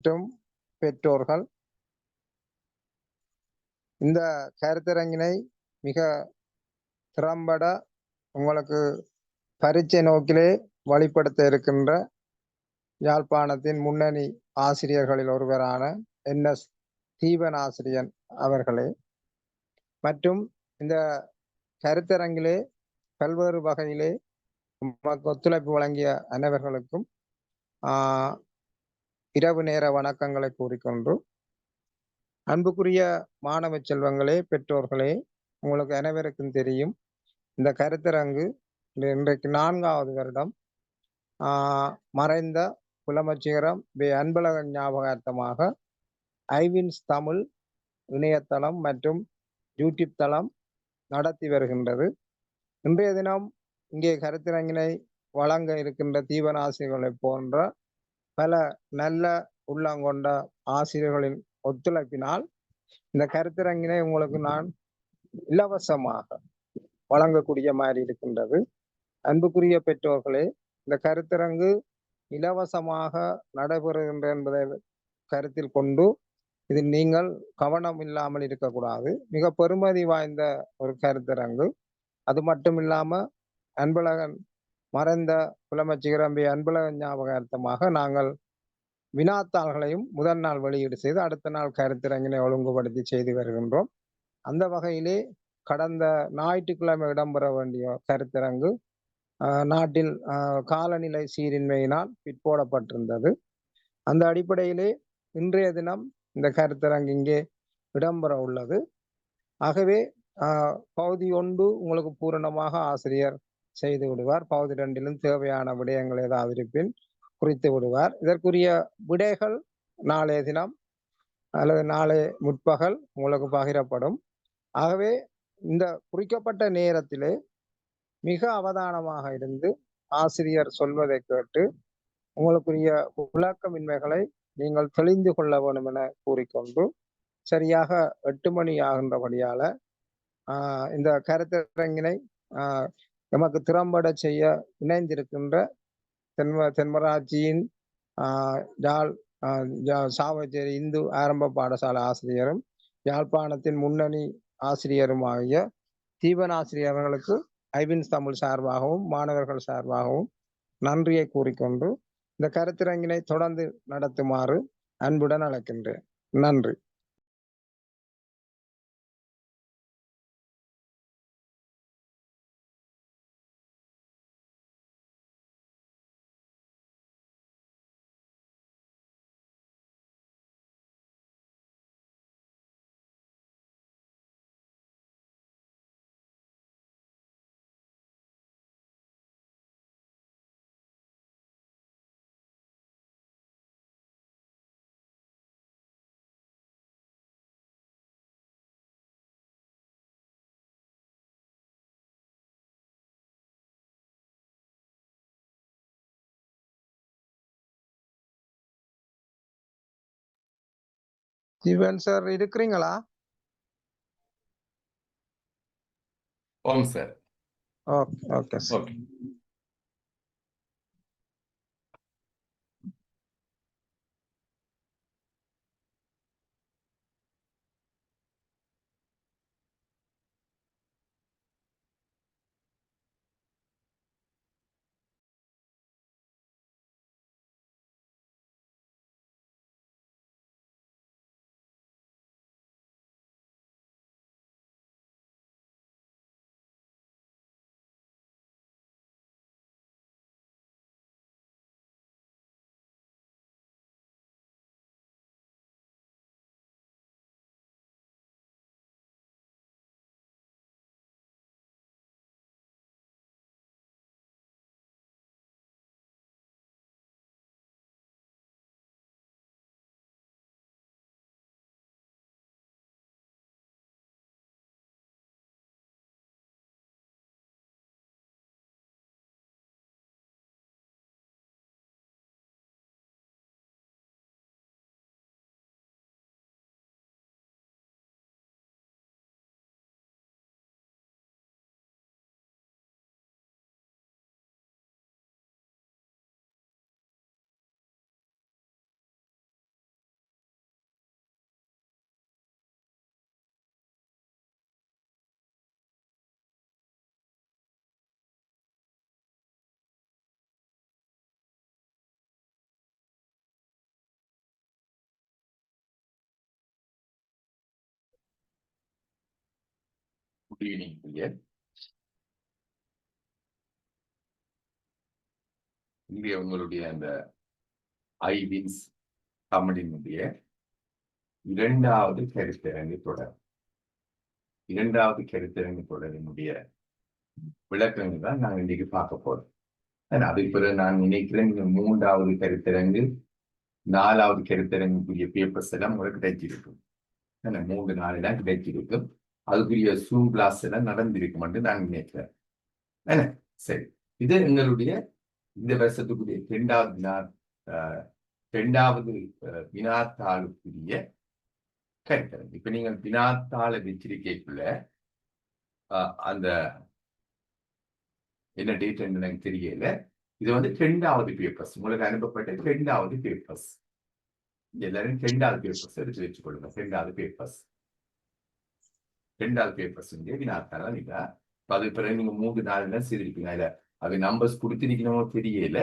மற்றும் பெற்றோர்கள் இந்த கருத்தரங்கினை மிக திறம்பட உங்களுக்கு பரீட்சை நோக்கிலே வழிப்படுத்த இருக்கின்ற யாழ்ப்பாணத்தின் முன்னணி ஆசிரியர்களில் ஒருவரான என்எஸ் தீபன் ஆசிரியன் அவர்களே மற்றும் இந்த கருத்தரங்கிலே பல்வேறு வகையிலே ஒத்துழைப்பு வழங்கிய அனைவர்களுக்கும் இரவு நேர வணக்கங்களை கூறிக்கொண்டு, அன்புக்குரிய மாணவ செல்வங்களே, பெற்றோர்களே, உங்களுக்கு அனைவருக்கும் தெரியும் இந்த கருத்தரங்கு இன்றைக்கு 4வது வருடம் மறைந்த புலமைச்சிகரம் அன்பழகன் ஞாபகார்த்தமாக ஐவின்ஸ் தமிழ் இணையதளம் மற்றும் யூடியூப் தளம் நடத்தி வருகின்றது. இன்றைய தினம் இங்கே கருத்தரங்கினை வழங்க இருக்கின்ற தீபனாசிரியர்களை போன்ற பல நல்ல உள்ளங்கொண்ட ஆசிரியர்களின் ஒத்துழைப்பினால் இந்த கருத்தரங்கினை உங்களுக்கு நான் இலவசமாக வழங்கக்கூடிய மாதிரி இருக்கின்றது. அன்புக்குரிய பெற்றோர்களே, இந்த கருத்தரங்கு இலவசமாக நடைபெறுகின்ற என்பதை கருத்தில் கொண்டு இதில் நீங்கள் கவனம் இல்லாமல் இருக்கக்கூடாது. மிக பெருமதி வாய்ந்த ஒரு கருத்தரங்கு. அது மட்டும் இல்லாம அன்பழகன் மறைந்த புலமைச்சிகரம் அன்பழகன் ஞாபகார்த்தமாக நாங்கள் வினாத்தாள்களையும் முதல் நாள் வெளியீடு செய்து அடுத்த நாள் கருத்தரங்கினை ஒழுங்குபடுத்தி செய்து வருகின்றோம். அந்த வகையிலே கடந்த ஞாயிற்றுக்கிழமை இடம்பெற வேண்டிய கருத்தரங்கு நாட்டில் காலநிலை சீரின்மையினால் பிற்போடப்பட்டிருந்தது. அந்த அடிப்படையிலே இன்றைய தினம் இந்த கருத்தரங்கு இங்கே இடம்பெற உள்ளது. ஆகவே பகுதி 1 உங்களுக்கு பூரணமாக ஆசிரியர் செய்து விடுவார். பகுதி 2லும் தேவையான விடயங்கள் ஏதாவது இருப்பின் குறித்து விடுவார். இதற்குரிய விடைகள் நாளைய தினம் அல்லது நாளை முற்பகல் உங்களுக்கு பகிரப்படும். ஆகவே இந்த குறிக்கப்பட்ட நேரத்திலே மிக அவதானமாக இருந்து ஆசிரியர் சொல்வதை கேட்டு உங்களுக்குரிய விளக்கமின்மைகளை நீங்கள் தெளிந்து கொள்ள வேண்டும் என கூறிக்கொண்டு, சரியாக 8 மணி ஆகின்றபடியால இந்த கருத்தரங்கினை நமக்கு திறம்பட செய்ய இணைந்திருக்கின்ற தென்மராட்சியின் சாவச்சேரி இந்து ஆரம்ப பாடசாலை ஆசிரியரும் யாழ்ப்பாணத்தின் முன்னணி ஆசிரியருமாகிய தீபன் ஆசிரியர்களுக்கு ஐவின்ஸ் தமிழ் சார்பாகவும் மாணவர்கள் சார்பாகவும் நன்றியை கூறிக்கொண்டு இந்த கருத்தரங்கினை தொடர்ந்து நடத்துமாறு அன்புடன் அழைக்கின்றேன். நன்றி. ஜீவன் சார் இருக்கிறீங்களா? Sir. Okay sir. Cleaning period. இங்கே உங்களுடைய அந்த ஐவின்ஸ் தமிழினுடைய இரண்டாவது கருத்தரங்கு தொடர். இரண்டாவது கருத்தரங்கு தொடரினுடைய விளக்கங்கள் தான் நான் இன்னைக்கு பார்க்க போறேன். அதுக்கு பிறகு நான் நினைக்கிறேன் மூன்றாவது கருத்தரங்கு, நாலாவது கருத்தரங்குக்குரிய பேப்பர்ஸ் எல்லாம் உங்களுக்கு கிடைச்சிருக்கும். 3-4 எல்லாம் கிடைச்சிருக்கும். அதுக்குரிய சூம் கிளாஸ் எல்லாம் நடந்திருக்கும் என்று நான் நினைக்கிறேன். சரி, இது எங்களுடைய இந்த வருஷத்துக்குரிய இரண்டாவது வினாத்தாளுக்குரிய கருத்தரங்கு. இப்ப நீங்கள் வினாத்தாள வச்சிருக்கைக்குள்ள அந்த என்ன டேட் எனக்கு தெரியல. இது வந்து 2வது பேப்பர்ஸ், உங்களுக்கு அனுப்பப்பட்ட 2வது பேப்பர்ஸ். எல்லாரும் 2வது பேப்பர்ஸ் எடுத்து வச்சுக்கொள்ளுங்க. 2வது பேப்பர்ஸ் வினாத்தாள் நீங்க அது பிறகு நீங்க 3-4 செய்திருப்பீங்க. இல்ல அது நம்பர்ஸ் கொடுத்திருக்கணுமோ தெரியல.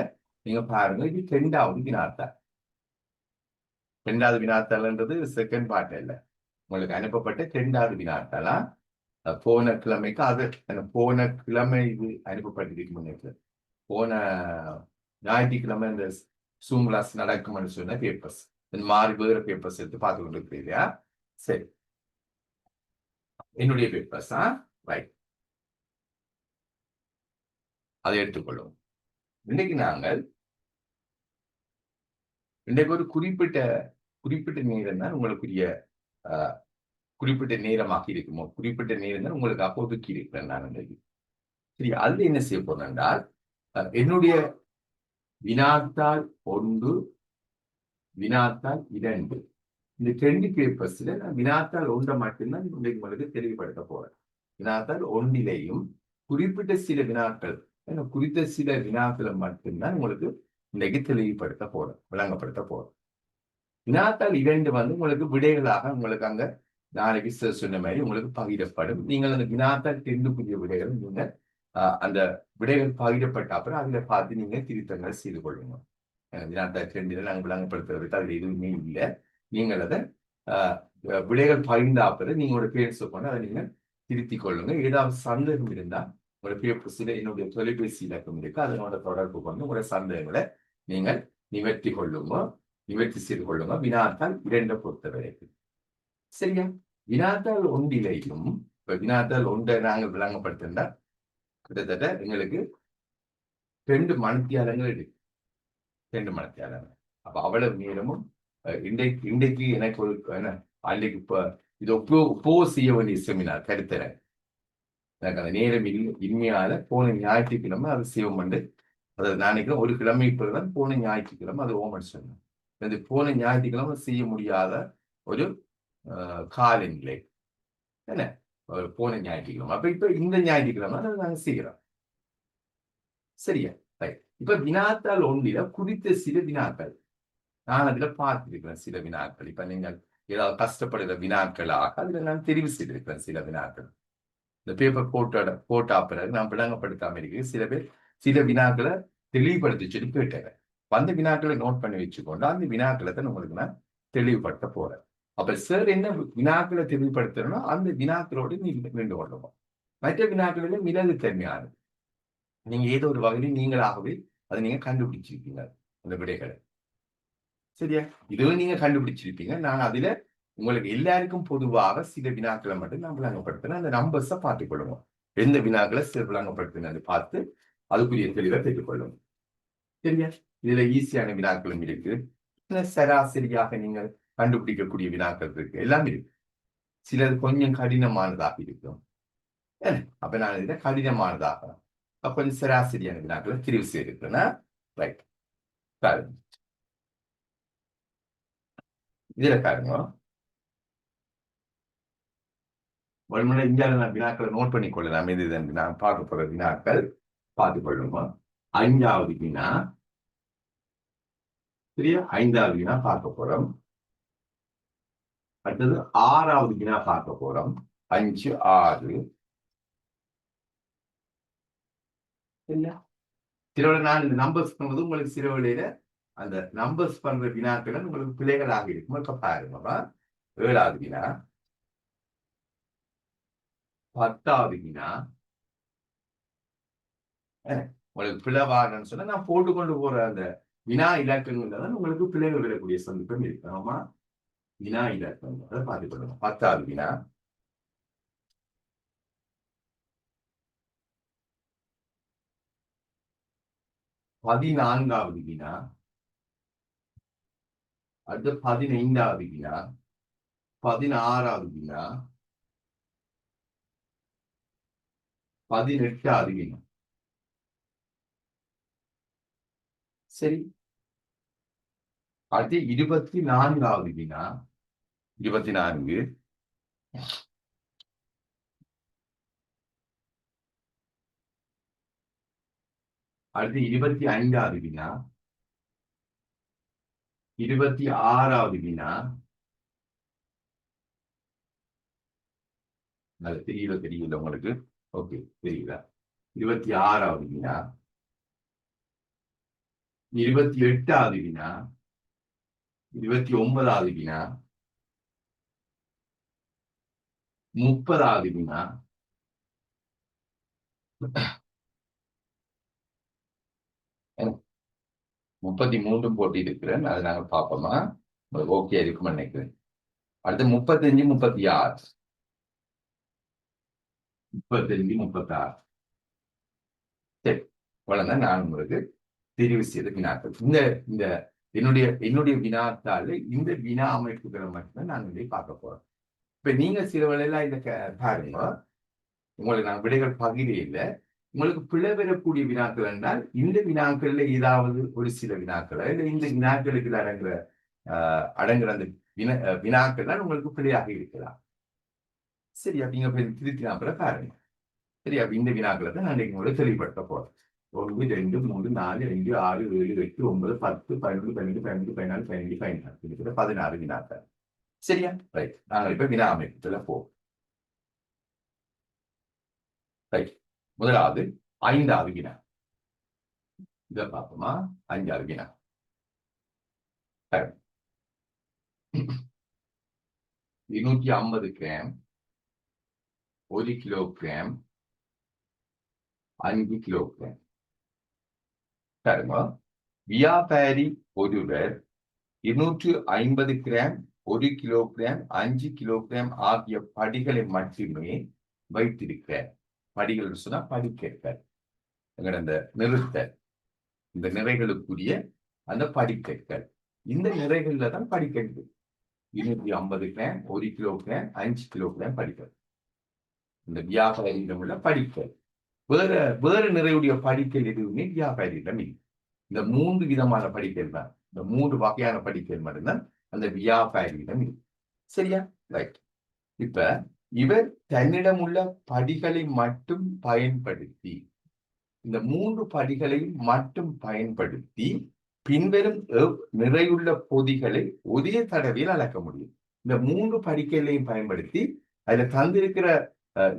நீங்க பாருங்க, இது 2வது வினாத்தாள். 2வது வினாத்தாள்ன்றது செகண்ட் பார்ட் இல்ல, உங்களுக்கு அனுப்பப்பட்ட 2வது வினாத்தாளா போன கிழமைக்கு அது போன கிழமை இது அனுப்பப்பட்டிருக்கு. போன ஞாயிற்றுக்கிழமை இந்த சூம் கிளாஸ் நடக்கும்னு சொன்ன பேப்பர்ஸ் மாறி வேற பேப்பர்ஸ் எடுத்து பார்த்து கொண்டு இருக்கு இல்லையா? சரி, என்னுடைய பேப்பர்ஸ் ரைட், அதை எடுத்துக்கொள்ளும். இன்னைக்கு நாங்கள் ஒரு குறிப்பிட்ட நேரம் தான் உங்களுக்குரிய குறிப்பிட்ட நேரமாக இருக்குமோ, குறிப்பிட்ட நேரம் தான் உங்களுக்கு அப்போதைக்கு இருக்கிறேன் நான் இன்னைக்கு. சரி, அதுல என்ன செய்ய போறேன் என்றால், என்னுடைய வினாத்தாள் 1, வினாத்தாள் 2, இந்த 2 பேப்பர்ஸ்ல நான் வினாத்தாள் 1 மட்டும்தான் இன்றைக்கு உங்களுக்கு தெளிவுபடுத்த போறேன். வினாத்தாள் 1லேயும் குறிப்பிட்ட சில வினாக்கள், குறித்த சில வினாக்களை மட்டும்தான் உங்களுக்கு இன்றைக்கு தெளிவுபடுத்த போறேன், விளங்கப்படுத்த போறேன். வினாத்தாள் 2 வந்து உங்களுக்கு விடைகளாக உங்களுக்கு அங்க நாளைக்கு சொன்ன மாதிரி உங்களுக்கு பகிரப்படும். நீங்கள் அந்த வினாத்தாள் 2க்குரிய விடைகள் நீங்க அந்த விடைகள் பகிரப்பட்ட அப்புறம் அதுல பார்த்து நீங்க திருத்தங்கள் செய்து கொள்ளுங்க. வினாத்தாள் 2 நாங்கள் விளங்கப்படுத்துறதுக்கு அதுல எதுவுமே இல்லை. நீங்கள் அதை விடைகள் பகிர்ந்த அப்புறம் நீங்களோட பேர் கொண்டு அதை நீங்க திருத்திக் கொள்ளுங்க. ஏதாவது சந்தேகம் இருந்தா உங்களோட பேப்பர்ஸ்ல என்னுடைய தொலைபேசி இலக்கம் இருக்கு, அதனோட தொடர்பு கொண்டு உங்களுடைய சந்தேகங்களை நீங்கள் நிவர்த்தி செய்து கொள்ளுங்க. வினாத்தாள் 2 பொறுத்தவரைக்கும் சரியா? வினாத்தாள் 1லேயும் இப்ப வினாத்தாள் 1 நாங்கள் விளங்கப்படுத்திருந்தா கிட்டத்தட்ட எங்களுக்கு 2 மணித்தியாலங்கள் இருக்கு. 2 மணித்தியாலங்கள். அப்ப அவ்வளவு நேரமும் இன்றைக்கு எனக்கு ஒரு அன்றைக்கு இப்ப இது ஒப்போ செய்ய வேண்டிய செமினார் கருத்தர எனக்கு அந்த நேரம் இன்மையால போன ஞாயிற்றுக்கிழமை அது செய்வோம் பண்ணு. அதாவது நான் ஒரு கிழமை பிறகுதான் போன ஞாயிற்றுக்கிழமை அது ஓமன் சொன்னேன். போன ஞாயிற்றுக்கிழமை செய்ய முடியாத ஒரு காலநிலை என்ன போன ஞாயிற்றுக்கிழமை. அப்ப இப்ப இந்த ஞாயிற்றுக்கிழமை நாங்க செய்யறோம். சரியா? இப்ப வினாத்தாள் 1ல குறித்த சில வினாக்கள் நான் அதுல பார்த்திருக்கிறேன். சில வினாக்கள் இப்ப நீங்கள் ஏதாவது கஷ்டப்படுகிற வினாக்களாக அதுல நான் தெரிவு செய்திருக்கிறேன். சில வினாக்கள் இந்த பேப்பர் போட்டா பிறகு நான் விளங்கப்படுத்தாம இருக்கு. சில பேர் சில வினாக்களை தெளிவுபடுத்தி சொல்லி கேட்டேன். அந்த வினாக்களை நோட் பண்ணி வச்சுக்கொண்டு அந்த வினாக்களை தான் உங்களுக்கு நான் தெளிவுபடுத்த போறேன். அப்ப சார் என்ன வினாக்களை தெளிவுபடுத்தணும்னா அந்த வினாக்களோடு நின்று கொள்ளுவோம். மற்ற வினாக்களிலும் மிளகு தன்மையானது. நீங்க ஏதோ ஒரு வகையில் நீங்களாகவே அதை நீங்க கண்டுபிடிச்சிருப்பீங்க அந்த விடைகளை. சரியா? இதுவும் நீங்க கண்டுபிடிச்சிருப்பீங்க. நான் அதுல உங்களுக்கு எல்லாருக்கும் பொதுவாக சில வினாக்களை மட்டும் நான் விளங்கப்படுத்தினேன். அந்த நம்பர்ஸை பார்த்துக் கொள்ளுவோம். எந்த வினாக்களை சிறு விளங்கப்படுத்தினது பார்த்து அதுக்குரிய தெளிவை பெற்றுக்கொள்ளும். சரியா? இதுல ஈஸியான வினாக்களும் இருக்கு, சராசரியாக நீங்கள் கண்டுபிடிக்கக்கூடிய வினாக்கள் இருக்கு, எல்லாம் இருக்கு. சிலது கொஞ்சம் கடினமானதாக இருக்கும். அப்ப நான் இதுல கடினமானதாக கொஞ்சம் சராசரியான வினாக்களை தெரிவு செய்திருக்கேன்னா ரைட். பாருங்க, இதுல பாருங்க, இந்தியாவில் நான் வினாக்களை நோட் பண்ணி கொள்ளலாம். இது நான் பார்க்க போற வினாக்கள் பார்த்துக் கொள்ளுங்க. 5வது வினா சரியா? 5வது வினா பார்க்க போறோம். அடுத்தது 6வது வினா பார்க்க போறோம். 5, 6 சரியா? சில நான் இந்த நம்பர்ஸ் பண்ணுறது உங்களுக்கு சில வேளையில அந்த நம்பர்ஸ் பண்ற வினாக்கள் உங்களுக்கு பிழைகளாக இருக்கும். பாருங்க, 7வது வினா 10வது வினா உங்களுக்கு பிளவாகன்னு சொன்னா நான் போட்டுக்கொண்டு போற அந்த வினா இலக்கங்கள்ல தான் உங்களுக்கு பிழைகள் வரக்கூடிய சந்தர்ப்பம் இருக்கு. ஆமா, வினா இலக்கங்கள் அதை பார்த்துக்கொள்ளணும். 10வது வினா 14வது வினா, அடுத்து 15வது வினா, 16வது வினா, 18வது வினா. சரி, அடுத்து 24வது வினா, 24, அடுத்து 25வது வினா, 26வது வினா, அது தெரியல உங்களுக்கு. ஓகே, தெரியுதா? 26வது வினா, 28வது வினா, 29வது வினா, 30வது வினா, 33 போட்டி இருக்கிறேன். அதை நாங்க பார்ப்போமா? ஓகே இருக்குன்னு நினைக்கிறேன். அடுத்து 35, 36, 35, 36. சரி, இவ்வளவுதான் நான் உங்களுக்கு தெரிவு செய்த வினாக்கள். இந்த இந்த என்னுடைய வினாத்தால இந்த வினா அமைப்புகளை மட்டும்தான் நான் இதை பார்க்க போறேன். இப்ப நீங்க சில வேளையில இதை பாருங்க, உங்களுக்கு நான் விடைகள் பகிரே இல்லை. உங்களுக்கு பிழை பெறக்கூடிய வினாக்கள் என்றால் இந்த வினாக்கள்ல ஏதாவது ஒரு சில வினாக்களை இல்லை இந்த வினாக்களுக்கு அடங்குற அந்த வினாக்கள் தான் உங்களுக்கு பிழையாக இருக்கலாம். சரி, அப்படிங்க திருத்தினா பாருங்க. சரி, அப்ப இந்த வினாக்களை தான் நான் உங்களுக்கு தெளிவுபடுத்த போறேன். 1, 2, 3, 4, 5, 6, 7, 8, 9, 10, 11, 12, 15, 14, 15, 16, 16 வினாக்கள். சரியா? ரைட். நாங்கள் இப்ப வினா அமைப்புல போவோம். ரைட். முதலாவது 5வது வினா. இதை பார்ப்போமா? 5வது வினா. 250 கிராம், 1 கிலோகிராம், 5 கிலோகிராம். வியாபாரி ஒருவர் 250 கிராம், 1 கிலோகிராம், 5 கிலோகிராம் ஆகிய படிகளை மட்டுமே வைத்திருக்கிறார். படிகள் சொன்னா படிக்கற்கள், அந்த நிறுத்தல், இந்த நிறைகளுக்குரிய அந்த படிக்கற்கள். இந்த நிறைகள்ல தான் படிக்கிறது. 250 கிராம், 1 கிலோகிராம், 5 கிலோகிராம் படிக்கல். இந்த வியாபாரியிடம் உள்ள படிக்கல். வேற நிறையுடைய படிக்கல் எதுவுமே வியாபாரியிடம் இல்லை. இந்த 3 விதமான படிக்கல் தான், இந்த 3 வகையான படிக்கல் மட்டும்தான் அந்த வியாபாரியிடம் இல்லை. சரியா? ரைட். இப்ப இவர் தன்னிடம் உள்ள படிகளை மட்டும் பயன்படுத்தி, இந்த 3 படிகளையும் மட்டும் பயன்படுத்தி பின்வரும் நிறையுள்ள பொதிகளை ஒரே தடவையில் அளக்க முடியும். இந்த 3 படிகளையும் பயன்படுத்தி அதுல தந்திருக்கிற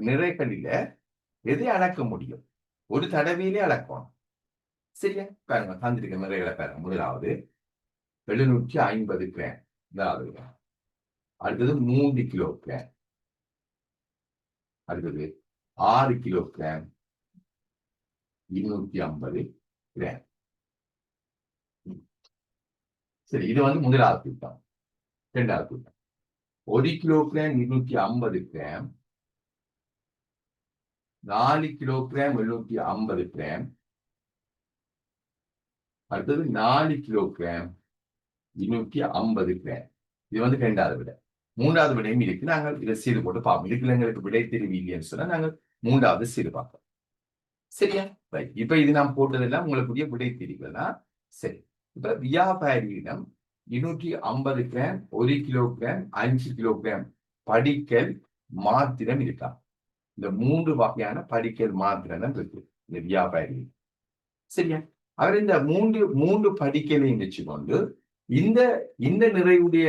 நிறைகளில எதை அளக்க முடியும்? ஒரு தடவையிலே அளக்கணும். சரியா? பாருங்க, தந்திருக்கிற நிறைகளை பாருங்க. முதலாவது 750 கிராம், அடுத்தது 3 கிலோகிராம், அடுத்தது 6 கிலோகிராம், 250 கிராம். சரி, இது முதலாவது திட்டம். 2வது திட்டம் 1 கிலோகிராம் 250 கிராம், 4 கிலோகிராம் 750 கிராம், அடுத்தது 4 கிலோகிராம் 250 கிராம். இது 2வது விடை. 3வது விடையும் இருக்கு. நாங்கள் இதை சீடு போட்டு பார்ப்போம். இதுக்கு எங்களுக்கு விடை தெரிவி இல்லைன்னு சொன்னா நாங்கள் 3வது சீடு பார்ப்போம். சரியா? ரைட். இப்ப இது நாம் போட்டதெல்லாம் உங்களுக்குரிய விடை தெரிவிக்கலா? சரி. இப்ப வியாபாரியிடம் 250 கிராம், 1 கிலோகிராம், 5 கிலோகிராம் படிக்கல் மாத்திரம் இருக்கலாம். இந்த 3 வகையான படிக்கல் மாத்திரம் தான் இருக்கு இந்த வியாபாரி. சரியா? அவர் இந்த மூன்று படிக்கலையும் வச்சுக்கொண்டு இந்த நிறைவுடைய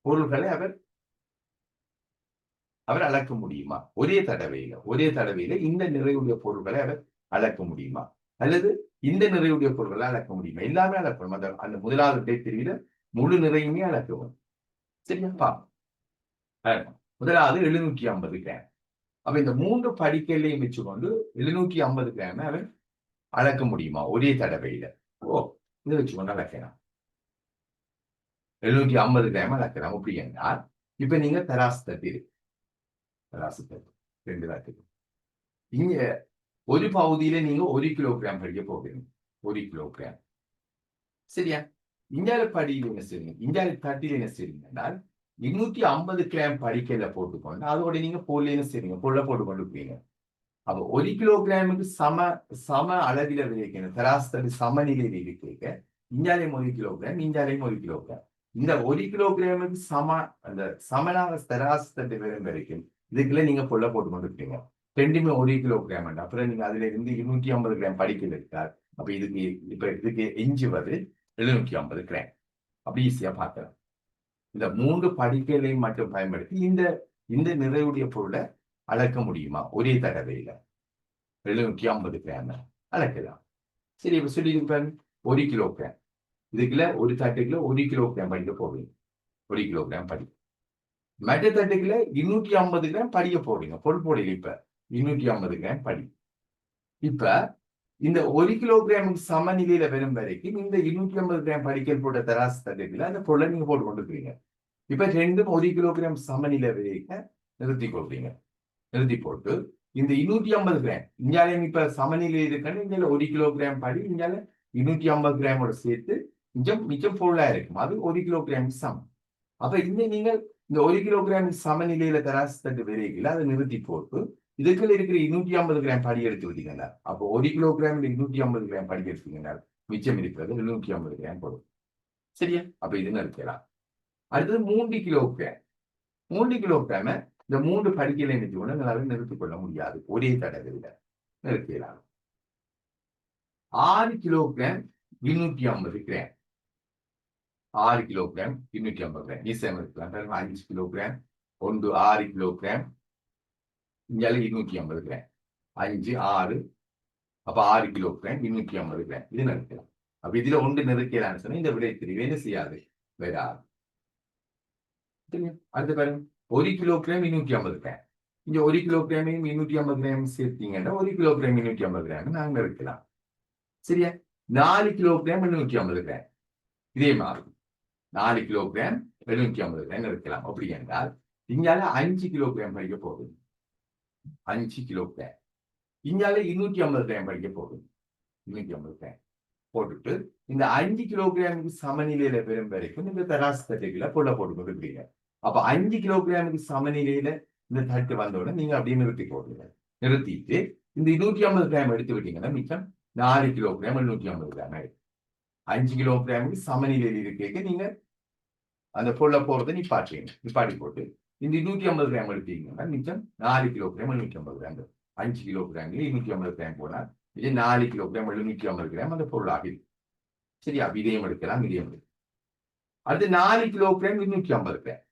பொருள்களை அவர் அளக்க முடியுமா? ஒரே தடவையில இந்த நிறைவுடைய பொருள்களை அவர் அளக்க முடியுமா? அல்லது இந்த நிறைவுடைய பொருள்களை அளக்க முடியுமா? எல்லாமே அளக்கணும். அந்த முதலாவது பிரிவில முழு நிறையுமே அளக்கவும். சரியா? முதலாவது 750 கிராம். அப்ப இந்த 3 படிக்கலையும் வச்சுக்கொண்டு 750 கிராம் அவன் அளக்க முடியுமா ஒரே தடவையில? இதை வச்சுக்கொண்டு அளக்கலாம். 750 கிராம் அளக்கலாம். அப்படி என்றால் இப்ப நீங்க தராசு தட்டு இருக்கு, தராசு தட்டு 2 தட்டுக்கு இங்க ஒரு பகுதியில நீங்க 1 கிலோகிராம் படிக்க போகிறீங்க. 1 கிலோகிராம் சரியா? இந்தியாவில படியில் என்ன செய்யுங்க, இந்தியாவில தட்டில் என்ன செய்யுங்க என்றால் 250 கிராம் படிக்கல போட்டுக்கொண்டு அதோட நீங்க பொருள் என்ன செய்வீங்க, பொருளை போட்டுக்கொண்டு போவீங்க. அப்ப 1 கிலோகிராமுக்கு சம அளவில விளைவிக்கணும். தராசு தட்டு சமநிலையில் இருக்க இந்தியாலையும் 1 கிலோகிராம், இந்தியாலையும் 1 கிலோகிராம். இந்த 1 கிலோகிராமுக்கு அந்த சமனாக தராசு தட்டு வரும் வரைக்கும் இதுக்குள்ள நீங்க பொருளை போட்டுக்கொண்டு இருப்பீங்க. ரெண்டுமே 1 கிலோகிராம். அப்புறம் நீங்க அதுல இருந்து 250 கிராம் படிக்கல் எடுத்தால் அப்ப இதுக்கு எஞ்சுவது 750 கிராம். அப்படி ஈஸியா பார்க்கலாம். இந்த 3 படிக்கலையும் மட்டும் பயன்படுத்தி இந்த நிறைவுடைய பொருளை அளக்க முடியுமா ஒரே தடவையில? 750 கிராம் அளக்கலாம். சரி, இப்ப சொல்லியிருப்பாரு 1 கிலோகிராம். இதுக்குள்ள ஒரு தட்டுக்குள்ள 1 கிலோகிராம் படிக்க போவீங்க. 1 கிலோகிராம் படி. மற்ற தட்டுக்குள்ள 250 கிராம் படிக்க போவீங்க. பொருள் போடல. இப்ப 250 கிராம் படி. இப்ப இந்த 1 கிலோகிராமுக்கு சமநிலையில வரும் வரைக்கும் இந்த 250 கிராம் படிக்கல் போட்ட தராசு தட்டுக்குள்ள அந்த பொருளை நீங்க போட்டு கொண்டு இருக்கிறீங்க. இப்ப ரெண்டும் 1 கிலோகிராம் சமநிலை வரைக்கும் நிறுத்தி கொள்றீங்க. நிறுத்தி போட்டு இந்த 250 கிராம் இந்தியாலையும் இப்ப சமநிலை இருக்குன்னு இந்தியால 1 கிலோகிராம் படி, இந்தியால 250 கிராமோட சேர்த்து மிச்சம் பொருளா இருக்கும். அது 1 கிலோகிராம் சமம். அப்ப நீங்க இந்த 1 கிலோகிராம் சமநிலையில தராசு தட்டு விரைவில் அதை நிறுத்தி போட்டு இதுக்குள்ள இருக்கிற 250 கிராம் படி எடுத்து விட்டீங்கன்னா அப்போ 1 கிலோகிராம் 250 கிராம் படி எடுத்தீங்கன்னா மிச்சம் இருக்கிறது 750 கிராம் போடும். சரியா? அப்ப இது நிறுத்தலாம். அடுத்தது 3 கிலோகிராம். 3 கிலோகிராம இந்த 3 படிக்கலை நிறுத்தி நல்லா நிறுத்திக் கொள்ள முடியாது ஒரே தடவையில. நிறுத்தலாம். 6 கிலோகிராம் 250 கிராம். 6 கிலோகிராம் 250 கிராம் ஈஸியாக இருக்கலாம். 5 கிலோகிராம் 6 கிலோகிராம் இந்தியால 250 கிராம் 5 6 அப்ப 6 கிலோகிராம் 250 கிராம் இது நிறுத்தலாம். அப்ப இதுல ஒன்று நிறுத்தலாம்னு சொன்னா இந்த விடை தெரியும். என்ன செய்யாது வராது. அடுத்து பாருங்க 1 கிலோகிராம் 250 கிராம். இங்க 1 கிலோகிராமையும் 250 கிராம் சேர்த்தீங்கன்னா 1 கிலோகிராம் 250 கிராம் நாங்க நிறுத்தலாம். சரியா? 4 கிலோகிராம் 750 கிராம் இதே மாதிரி 4 கிலோகிராம் 750 கிராம் நிறுத்தலாம். அப்படி என்றால் இங்கால 5 கிலோகிராம் படிக்க போகுது. 5 கிலோகிராம் இங்கால 250 கிராம் படிக்க போகுது. 250 கிராம் போட்டுட்டு இந்த 5 கிலோகிராமுக்கு சமநிலையில பெறும் வரைக்கும் இந்த தராசு தட்டுகளை பொருளை போட்டு கொடுக்குறீங்க. அப்ப 5 கிலோகிராமுக்கு சமநிலையில இந்த தட்டு வந்தோட நீங்க அப்படியே நிறுத்தி போடுங்க. நிறுத்திட்டு இந்த 250 கிராம் எடுத்து விட்டீங்கன்னா மிச்சம் 4 கிலோகிராம் 750 கிராம் ஆயிடும். 5 கிலோகிராமுக்கு சமநிலையில் இருக்க நீங்க அந்த பொருளை போறதை நிப்பாட்டி போட்டு இந்த 250 கிராம் எடுத்தீங்கன்னா மிச்சம் 4 கிலோகிராம் 750 கிராம். 5 கிலோகிராம்ல 250 கிராம் போனா இது 4 கிலோகிராம் 750 கிராம் அந்த பொருள் ஆகிடும். சரியா? இதையும் எடுக்கலாம், இதையும் எடுக்கலாம். அடுத்து 4 கிலோகிராம் 250 கிராம்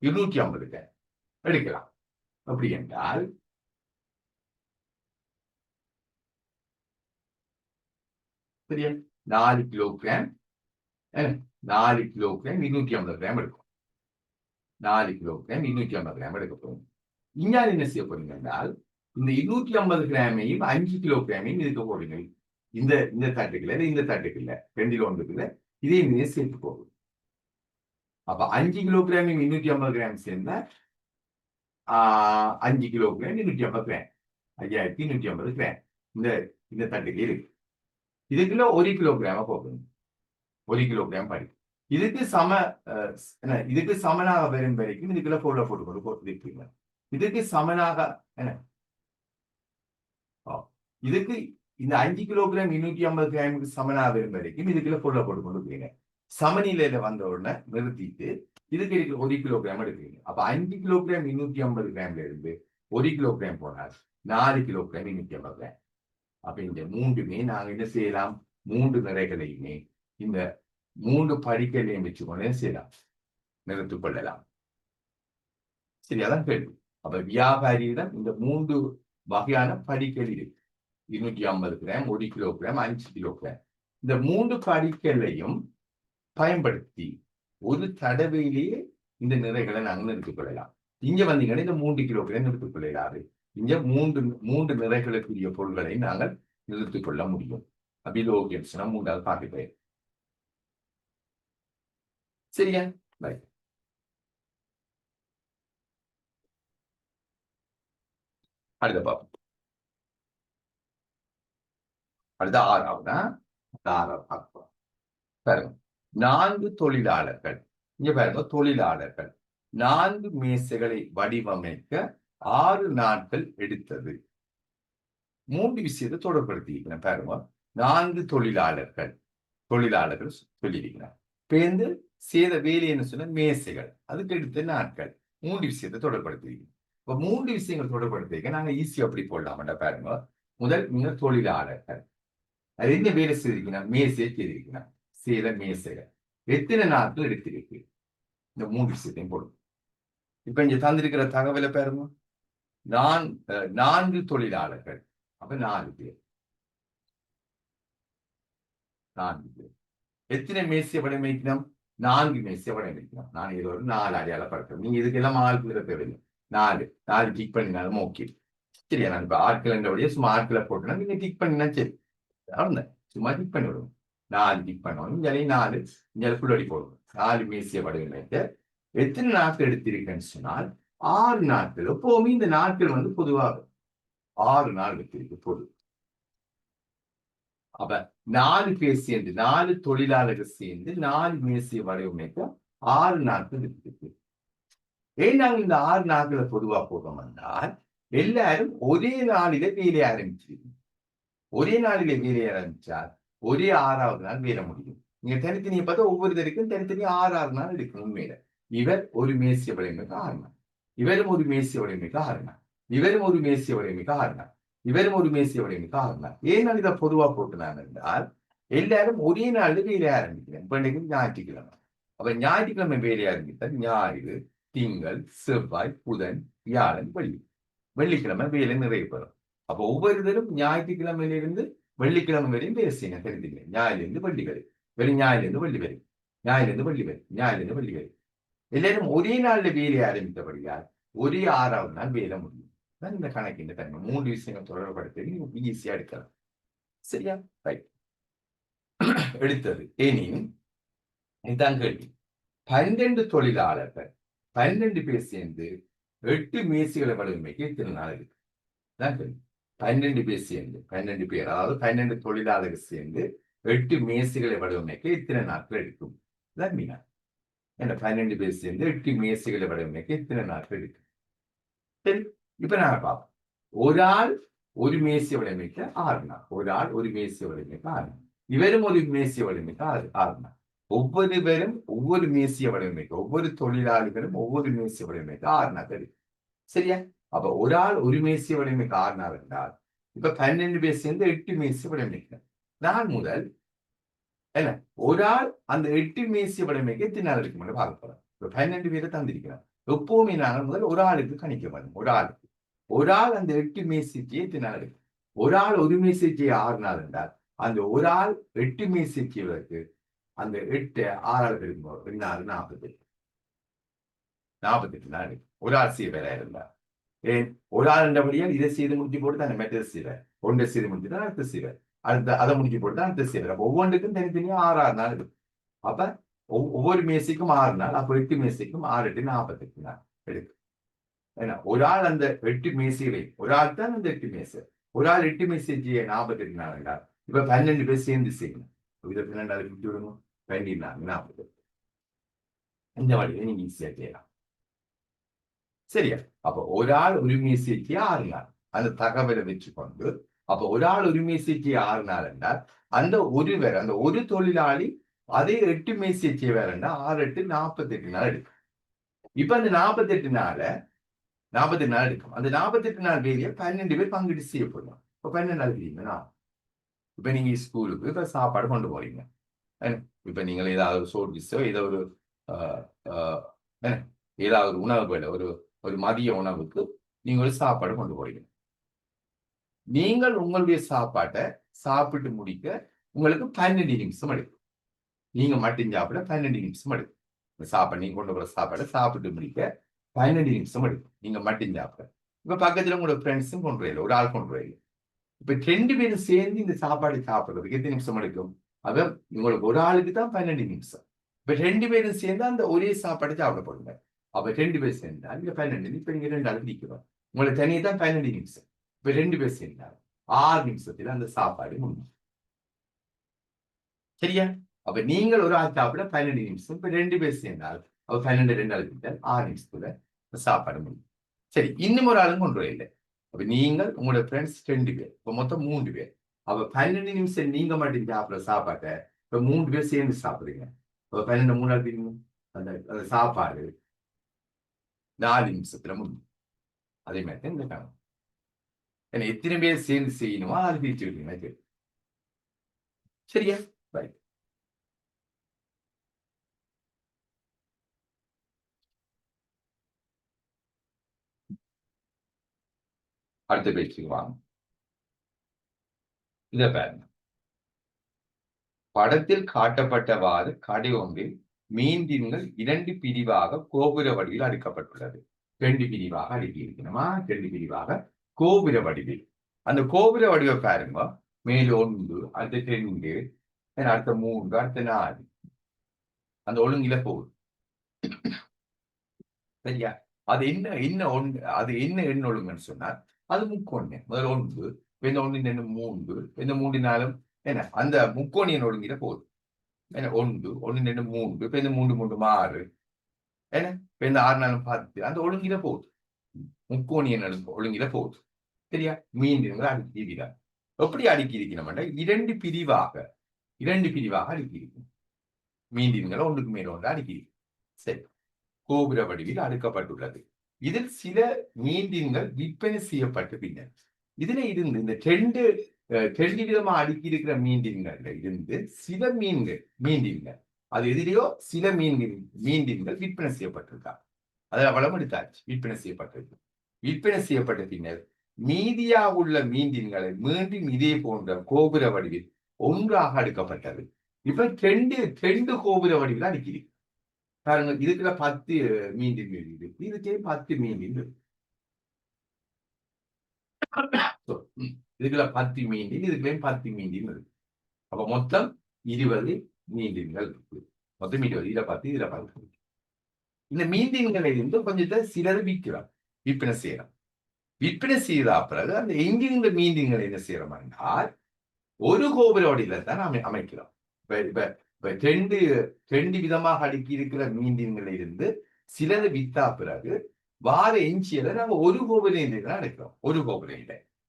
250 கிராம் எடுக்கலாம். அப்படி என்றால் சரியா 4 கிலோகிராம் 250 கிராம் எடுக்கும். 4 கிலோகிராம் 250 கிராம் எடுக்க போகும். இங்க என்ன செய்ய போறீங்க என்றால் இந்த 250 கிராமையும் 5 கிலோகிராமையும் இருக்க போறீங்க. இந்த தட்டுக்குள்ள இந்த தட்டுக்குள்ள 2 ஒன்றுக்குள்ள இதையும் சேர்த்து போகும். அப்ப 5 கிலோகிராமையும் 250 கிராம் சேர்ந்தா 5 கிலோகிராம் 250 கிராம் 5150 கிராம் இந்த தட்டுக்கு இருக்கு. இதுக்குள்ள 1 கிலோகிராம போகணும். 1 கிலோகிராம் படி. இதுக்கு சமனாக வரும் வரைக்கும் இதுக்குள்ள பொருளை போட்டுக்கொண்டு இதுக்கு சமனாக இதுக்கு இந்த 5 கிலோகிராம் 250 கிராமுக்கு சமனாக வரும் வரைக்கும் இதுக்குள்ள பொருளை போட்டுக்கொண்டு சமநிலையில வந்த உடனே நிறுத்திட்டு இதுக்கு 1 கிலோகிராம் எடுக்கிறீங்க. அப்ப 5 கிலோகிராம் 250 கிராம்ல இருந்து 1 கிலோகிராம் போனால் 4 கிலோகிராம் 250 கிராம். அப்ப இந்த மூன்றுமே நாங்க என்ன செய்யலாம், 3 நிறைகளையுமே இந்த 3 படிக்கலையும் வச்சுக்கொண்டே செய்யலாம், நிறுத்திக் கொள்ளலாம். சரி, அதான் கேள்வி. அப்ப வியாபாரியிடம் இந்த 3 வகையான படிக்கல் இருக்கு. 250 கிராம் 1 கிலோகிராம் 5 கிலோகிராம் இந்த 3 படிக்கலையும் பயன்படுத்தி ஒரு தடவையிலேயே இந்த நிறைகளை நாங்கள் நிறுத்திக் கொள்ளலாம். இங்க வந்தீங்கன்னா இந்த 3 கிலோகிராம் நிறுத்திக் கொள்ளலாது. இங்க மூன்று நிறைகளுக்குரிய பொருள்களை நாங்கள் நிறுத்திக் கொள்ள முடியும். அபிலோகியம் சொன்னா மூன்றாவது பார்க்கிறேன். சரியா? அடுத்த பார்ப்போம். அடுத்த ஆறாவதா பாருங்க. 4 தொழிலாளர்கள், இங்க பாருங்க, தொழிலாளர்கள் 4 மேசைகளை வடிவமைக்க 6 நாட்கள் எடுத்தது. 3 விஷயத்தை தொடர்படுத்திக்கிறேன். பாருங்க, 4 தொழிலாளர்கள் சொல்லியிருக்கிறேன். பேருந்து செய்த வேலைன்னு சொன்ன மேசைகள், அதுக்கு எடுத்த நாட்கள், 3 விஷயத்தை தொடர்படுத்திக்கிறேன். இப்ப 3 விஷயங்கள் தொடர்படுத்திக்க நாங்க ஈஸியா அப்படி போடலாம்டா. பாருங்க, முதல் நீங்க தொழிலாளர்கள், அது என்ன வேலை செய்திருக்கீங்கன்னா மேசையை செய்திருக்கீங்கன்னா செய்த மேசைகள் எத்தனை நாட்கள் எடுத்திருக்கு, இந்த 3 விஷயத்தையும் போடும். இப்ப இங்க தந்திருக்கிற தகவலை பாருங்க, 4 தொழிலாளர்கள், அப்ப 4 பேர். எத்தனை மேசையை வடிவமைக்கணும்? 4 மேசையை வடிவமைக்கணும். நான் இது ஒரு 4 அடையாளப்படுத்துறேன். நீங்க இதுக்கெல்லாம் ஆட்களை தேவையில்லை. 4 டிக் பண்ணினாலும் ஓகே. சரியா? நான் இப்ப ஆட்கள் என்றபடியே சும்மா ஆட்களை போட்டோம்னா நீங்க டிக் பண்ணினா சரி, அவ்வளவுதான். சும்மா டிக் பண்ணி விடுவோம். 4 டிக் பண்ணுவோம். இங்கே 4 இங்கே புள்ளி போடுவோம். 4 மேசையை வடிவமைக்க எத்தனை நாட்கள் எடுத்திருக்கேன்னு சொன்னால் 6 நாட்கள். எப்பவுமே இந்த நாட்கள் வந்து பொதுவாக 6 நாள் எடுத்திருக்கு பொது. அப்ப 4 பேர் சேர்ந்து 4 தொழிலாளர்கள் சேர்ந்து 4 மேசையை வடிவமைக்க 6 நாட்கள் எடுத்திருக்கு. ஏன் நாங்கள் இந்த 6 நாட்களை பொதுவா போடுறோம் என்றால், எல்லாரும் ஒரே நாளில வேலையை ஆரம்பிச்சிருக்கோம். ஒரே நாளிலே வேலையை ஆரம்பிச்சால் ஒரே 6வது நாள் வேலை முடியும். நீங்க தனித்தனியை பார்த்தா ஒவ்வொருத்தருக்கும் தனித்தனி 6 நாள் எடுக்கணும். உண்மையில இவர் ஒரு மேசிய வடிவமைக்கு 6 நாள், இவரும் ஒரு மேசிய வடிவமைக்கு 6 நாள், இவரும் ஒரு மேசிய வடிவமைக்கு 6 நாள், இவரும் ஒரு மேசிய வடிவமைக்கு 6 நாள். ஏன் இதை பொதுவா போட்டுனாங்க என்றால், எல்லாரும் ஒரே நாள்ல வேலையை ஆரம்பிக்கிறேன். இப்ப இன்னைக்கு ஞாயிற்றுக்கிழமை. அப்ப ஞாயிற்றுக்கிழமை வேலையை ஆரம்பித்தால் ஞாயிறு, திங்கள், செவ்வாய், புதன், வியாழன், வெள்ளி, வெள்ளிக்கிழமை வேலை நிறைவு பெறும். அப்ப ஒவ்வொருத்தரும் ஞாயிற்றுக்கிழமையிலிருந்து வெள்ளிக்கிழமை வரையும் வேலை செய்யணும். தெரிஞ்சுங்க, ஞாயிலிருந்து வெள்ளி வரை, வெறும் ஞாயிலிருந்து வெள்ளி வரை, ஞாயிலிருந்து வெள்ளி வரை, ஞாயிலிருந்து வெள்ளி வரை, எல்லாரும் ஒரே நாள்ல வேலையை ஆரம்பித்தபடியால் ஒரே 6வது நாள் வேலை முடியும். இந்த கணக்கின் தன்மை 3 விஷயங்கள் தொடர்படுத்தி ஈஸியா எடுக்கலாம். சரியா? ரைட். எடுத்தது எனின் இதான் கேள்வி. 12 தொழிலாளர்கள் 12 பேர் சேர்ந்து 8 மேசைகளை வடிவமைக்க எத்தனை நாள் இருக்கு? 12 பேர் சேர்ந்து 12 பேர், அதாவது 12 தொழிலாளர்கள் சேர்ந்து 8 மேசைகளை வடிவமைக்க எத்தனை நாட்கள் எடுக்கும்? மீனா என்ன 12 பேர் சேர்ந்து 8 மேசைகளை வடிவமைக்க எத்தனை நாட்கள் எடுக்கும்? சரி, இப்ப நாங்க பார்ப்போம். ஒரு ஆள் ஒரு மேசை வடிவமைக்க 6 நாள், ஒரு ஆள் ஒரு மேசை வடிவமைக்க 6 நாள், இவரும் ஒரு மேசை வடிவமைக்க 6 நாள், ஒவ்வொருவரும் ஒவ்வொரு மேசையை வடிவமைக்க, ஒவ்வொரு தொழிலாளிகளும் ஒவ்வொரு மேசை வடிவமைக்க 6 நாள் எடுக்கும். சரியா? அப்ப ஒரு ஆள் ஒரு மேசை வடிவமைக்க 6 நாள் என்றால், இப்ப 12 பேர் சேர்ந்து 8 மேசை வடிவமைக்க நாள் முதல் என்ன ஒரு ஆள் அந்த 8 மேசை வடிவமைக்க எத்தனை நாள் இருக்கும்னு பார்க்க போறோம். இப்ப 12 பேரை தந்திருக்கிறோம். எப்பவுமே நாங்கள் முதல் ஒரு ஆளுக்கு கணிக்க வரும். ஒரு ஆள் அந்த 8 மேசைக்கு எத்தனை நாள் இருக்கு? ஒரு ஆள் ஒரு மேசைக்கு 6 நாள் என்றால், அந்த ஒரு ஆள் 8 மேசைக்கு அந்த 8 6 இருக்கும்போது 48 நாள் இருக்கு. ஒரு ஆள் செய்வரா இருந்தார். ஏன் ஒரு ஆள் என்றபடியால் இதை செய்து முடிச்சு போட்டு தான் மெட்டது செய்வார். ஒன்றை செய்து முடிச்சு தான் அடுத்த செய்வார். அடுத்த அதை முடிச்சு போட்டு தான் அடுத்த செய்வார். அப்ப ஒவ்வொன்றுக்கும் தனித்தனியா 6 நாள் இருக்கு. அப்ப ஒவ்வொரு மேசைக்கும் 6 நாள். அப்ப 8 மேசைக்கும் 6 8 48 நாள் எடுக்கும். ஏன்னா ஒரு ஆள் அந்த 8 மேசைகளை, ஒரு ஆள் தான் அந்த 8 மேசை, ஒரு ஆள் 8 மேசைக்கு 48 நாள் என்றால், இப்ப 12 பேர் சேர்ந்து செய்யணும். இதை 12 விட்டு விடுங்க, 12 நாள் 48. இந்த வழியை நீங்க ஈஸியா செய்யலாம். சரியா? அப்ப ஒரு ஆள் ஒரு மேசைக்கு 6 நாள், அந்த தகவலை வச்சுக்கொண்டு, அப்ப ஒரு ஆள் ஒரு மேசைக்கு 6 நாள் என்றால், அந்த ஒருவர் அந்த ஒரு தொழிலாளி அதே 8 மேசைக்கு வேற 6 8 48 நாள் எடுக்கும். இப்ப அந்த 48 நாள் எடுக்கும். அந்த 48 நாள் வேலையை 12 பேர் பங்கிட்டு செய்யப்படும். இப்ப 12 நாள் தெரியுமா? இப்ப நீங்க ஸ்கூலுக்கு இப்ப சாப்பாடு கொண்டு போறீங்க. இப்ப நீங்கள் ஏதாவது சோர்விஸோ ஏதோ ஒரு ஏதாவது உணவு ஒரு மதிய உணவுக்கு நீங்க ஒரு சாப்பாடு கொண்டு போறீங்க. நீங்கள் உங்களுடைய சாப்பாட்டை சாப்பிட்டு முடிக்க உங்களுக்கு 12 நிமிஷம் எடுக்கும். நீங்க மட்டும் சாப்பிட 12 நிமிஷம் எடுக்கும். சாப்பாடு நீங்க கொண்டு போற சாப்பாடை சாப்பிட்டு முடிக்க 12 நிமிஷம் எடுக்கும். நீங்க மட்டும் சாப்பிட. இப்ப பக்கத்துல உங்களோட ஃப்ரெண்ட்ஸும் கொண்டு வரல, ஒரு ஆள் கொண்டு வரல. இப்ப 2 பேரும் சேர்ந்து இந்த சாப்பாடு சாப்பிடுறதுக்கு எத்தனை நிமிஷம் எடுக்கும்? அப்ப உங்களுக்கு ஒரு ஆளுக்கு தான் 12 நிமிஷம். இப்ப 2 பேரும் சேர்ந்து அந்த ஒரே சாப்பாடு சாப்பிட போடுங்க. அப்ப 2 பேர் சேர்ந்தா இங்க 12, இப்ப நீங்க 2 ஆளுக்கு நிக்கிறோம். உங்களுக்கு தனியே தான் 12 நிமிஷம். இப்ப 2 பேர் சேர்ந்தா 6 நிமிஷத்துல அந்த சாப்பாடு முடியும். சரியா? அப்ப நீங்கள் ஒரு ஆள் சாப்பிட 12 நிமிஷம். இப்ப 2 பேர் சேர்ந்தால் அப்ப 12 2 ஆள் கிட்ட 6 நிமிஷத்துல சாப்பாடு முடியும். சரி, இன்னும் ஒரு ஆளும் கொண்டு வரல. அப்ப நீங்கள் உங்களோட ஃப்ரெண்ட்ஸ் 2 பேர், இப்ப மொத்தம் 3 பேர். அப்ப 12 நிமிஷம் நீங்க மட்டும் சாப்பிடுற சாப்பாட்டை இப்ப 3 பேர் சேர்ந்து சாப்பிடுறீங்க. அப்ப 12 3 தெரியும், அந்த அந்த சாப்பாடு 4 நிமிஷத்துல முடியும். அதே மாதிரி தான் இந்த கணக்கு. ஏன்னா எத்தனை பேர் சேர்ந்து செய்யணுமோ அது பிரிச்சு விடுறீங்க. சரியா? ரைட். அடுத்த பேச்சுக்கு வாங்க. இத பாருங்க. படத்தில் காட்டப்பட்டவாறு கடை ஒன்றில் மீன்தின்கள் 2 பிரிவாக கோபுர வடிவில் அடுக்கப்பட்டுள்ளது. 2 பிரிவாக அடுக்கி இருக்கணுமா? 2 பிரிவாக கோபுர வடிவில். அந்த கோபுர வடிவ பாருங்க. மேல் 1, அடுத்த 2, அடுத்த 3, அடுத்த 4. அந்த ஒழுங்கில போகுது. சரியா? அது என்ன எண் ஒழுங்குன்னு சொன்னார், அது முக்கோணம். முதல் 1, இந்த 1 2 3, இந்த 3 4 என்ன அந்த முக்கோணியன் ஒழுங்கில போகுது. என்ன 1 1 2 3, இப்ப இந்த 3 3 6, என்ன இப்ப இந்த 6 4 10, அந்த ஒழுங்கில போகுது. முக்கோணியன் ஒழுங்கில போகுது. சரியா? மீண்டும் அடுக்கி இருக்கிறார். எப்படி அடுக்கி இருக்கணும்னா 2 பிரிவாக அடுக்கி இருக்கும். மீண்டின்களை ஒன்றுக்கு மேல ஒன்று அடுக்கி இருக்கு. சரி, கோபுர வடிவில் அடுக்கப்பட்டுள்ளது. இதில் சில மீண்டின்கள் விற்பனை செய்யப்பட்ட பின்னர் இதுல இருந்து இந்த 2 விதமா அடுக்கி இருக்கிற மீண்டின்கள்ல இருந்து சில மீண்டின்கள் அது எதிரையோ சில மீண்டின்கள் விற்பனை செய்யப்பட்டிருக்கா. அதை வளம் எடுத்தாச்சு. விற்பனை செய்யப்பட்டிருக்கு. விற்பனை செய்யப்பட்ட பின்னர் மீதியா உள்ள மீண்டின்களை மீண்டும் இதே போன்ற கோபுர வடிவில் ஒன்றாக அடுக்கப்பட்டது. இப்ப 2 கோபுர வடிவில் அடுக்கிறீங்க பாருங்க. இதுக்குள்ள 10 மீண்டின் இருக்கு, இதுக்கே 10 மீண்டின் இருக்கு. இதுக்குள்ள 10 மீண்டின், இதுக்குள்ளேயும் 10 மீண்டின் இருக்கு. அப்ப மொத்தம் 20 மீண்டின்கள் இருக்கு. மொத்தம் 20. இதுல 10, இதுல 10. இந்த மீண்டின்களை இருந்து கொஞ்சத்தை சிலர் விற்பனை செய்யலாம். விற்பனை செய்த பிறகு அந்த எங்கிருந்த மீண்டின்களை என்ன செய்யறோம் என்றால் ஒரு கோபுர வடிவில தான் அமைக்கிறோம். இப்ப 2 விதமாக அடுக்கி இருக்கிற மீண்டின்களை இருந்து சிலது வித்தா பிறகு வார எஞ்சியதை நாங்க ஒரு கோபுர தான் அடுக்கிறோம். ஒரு கோபுர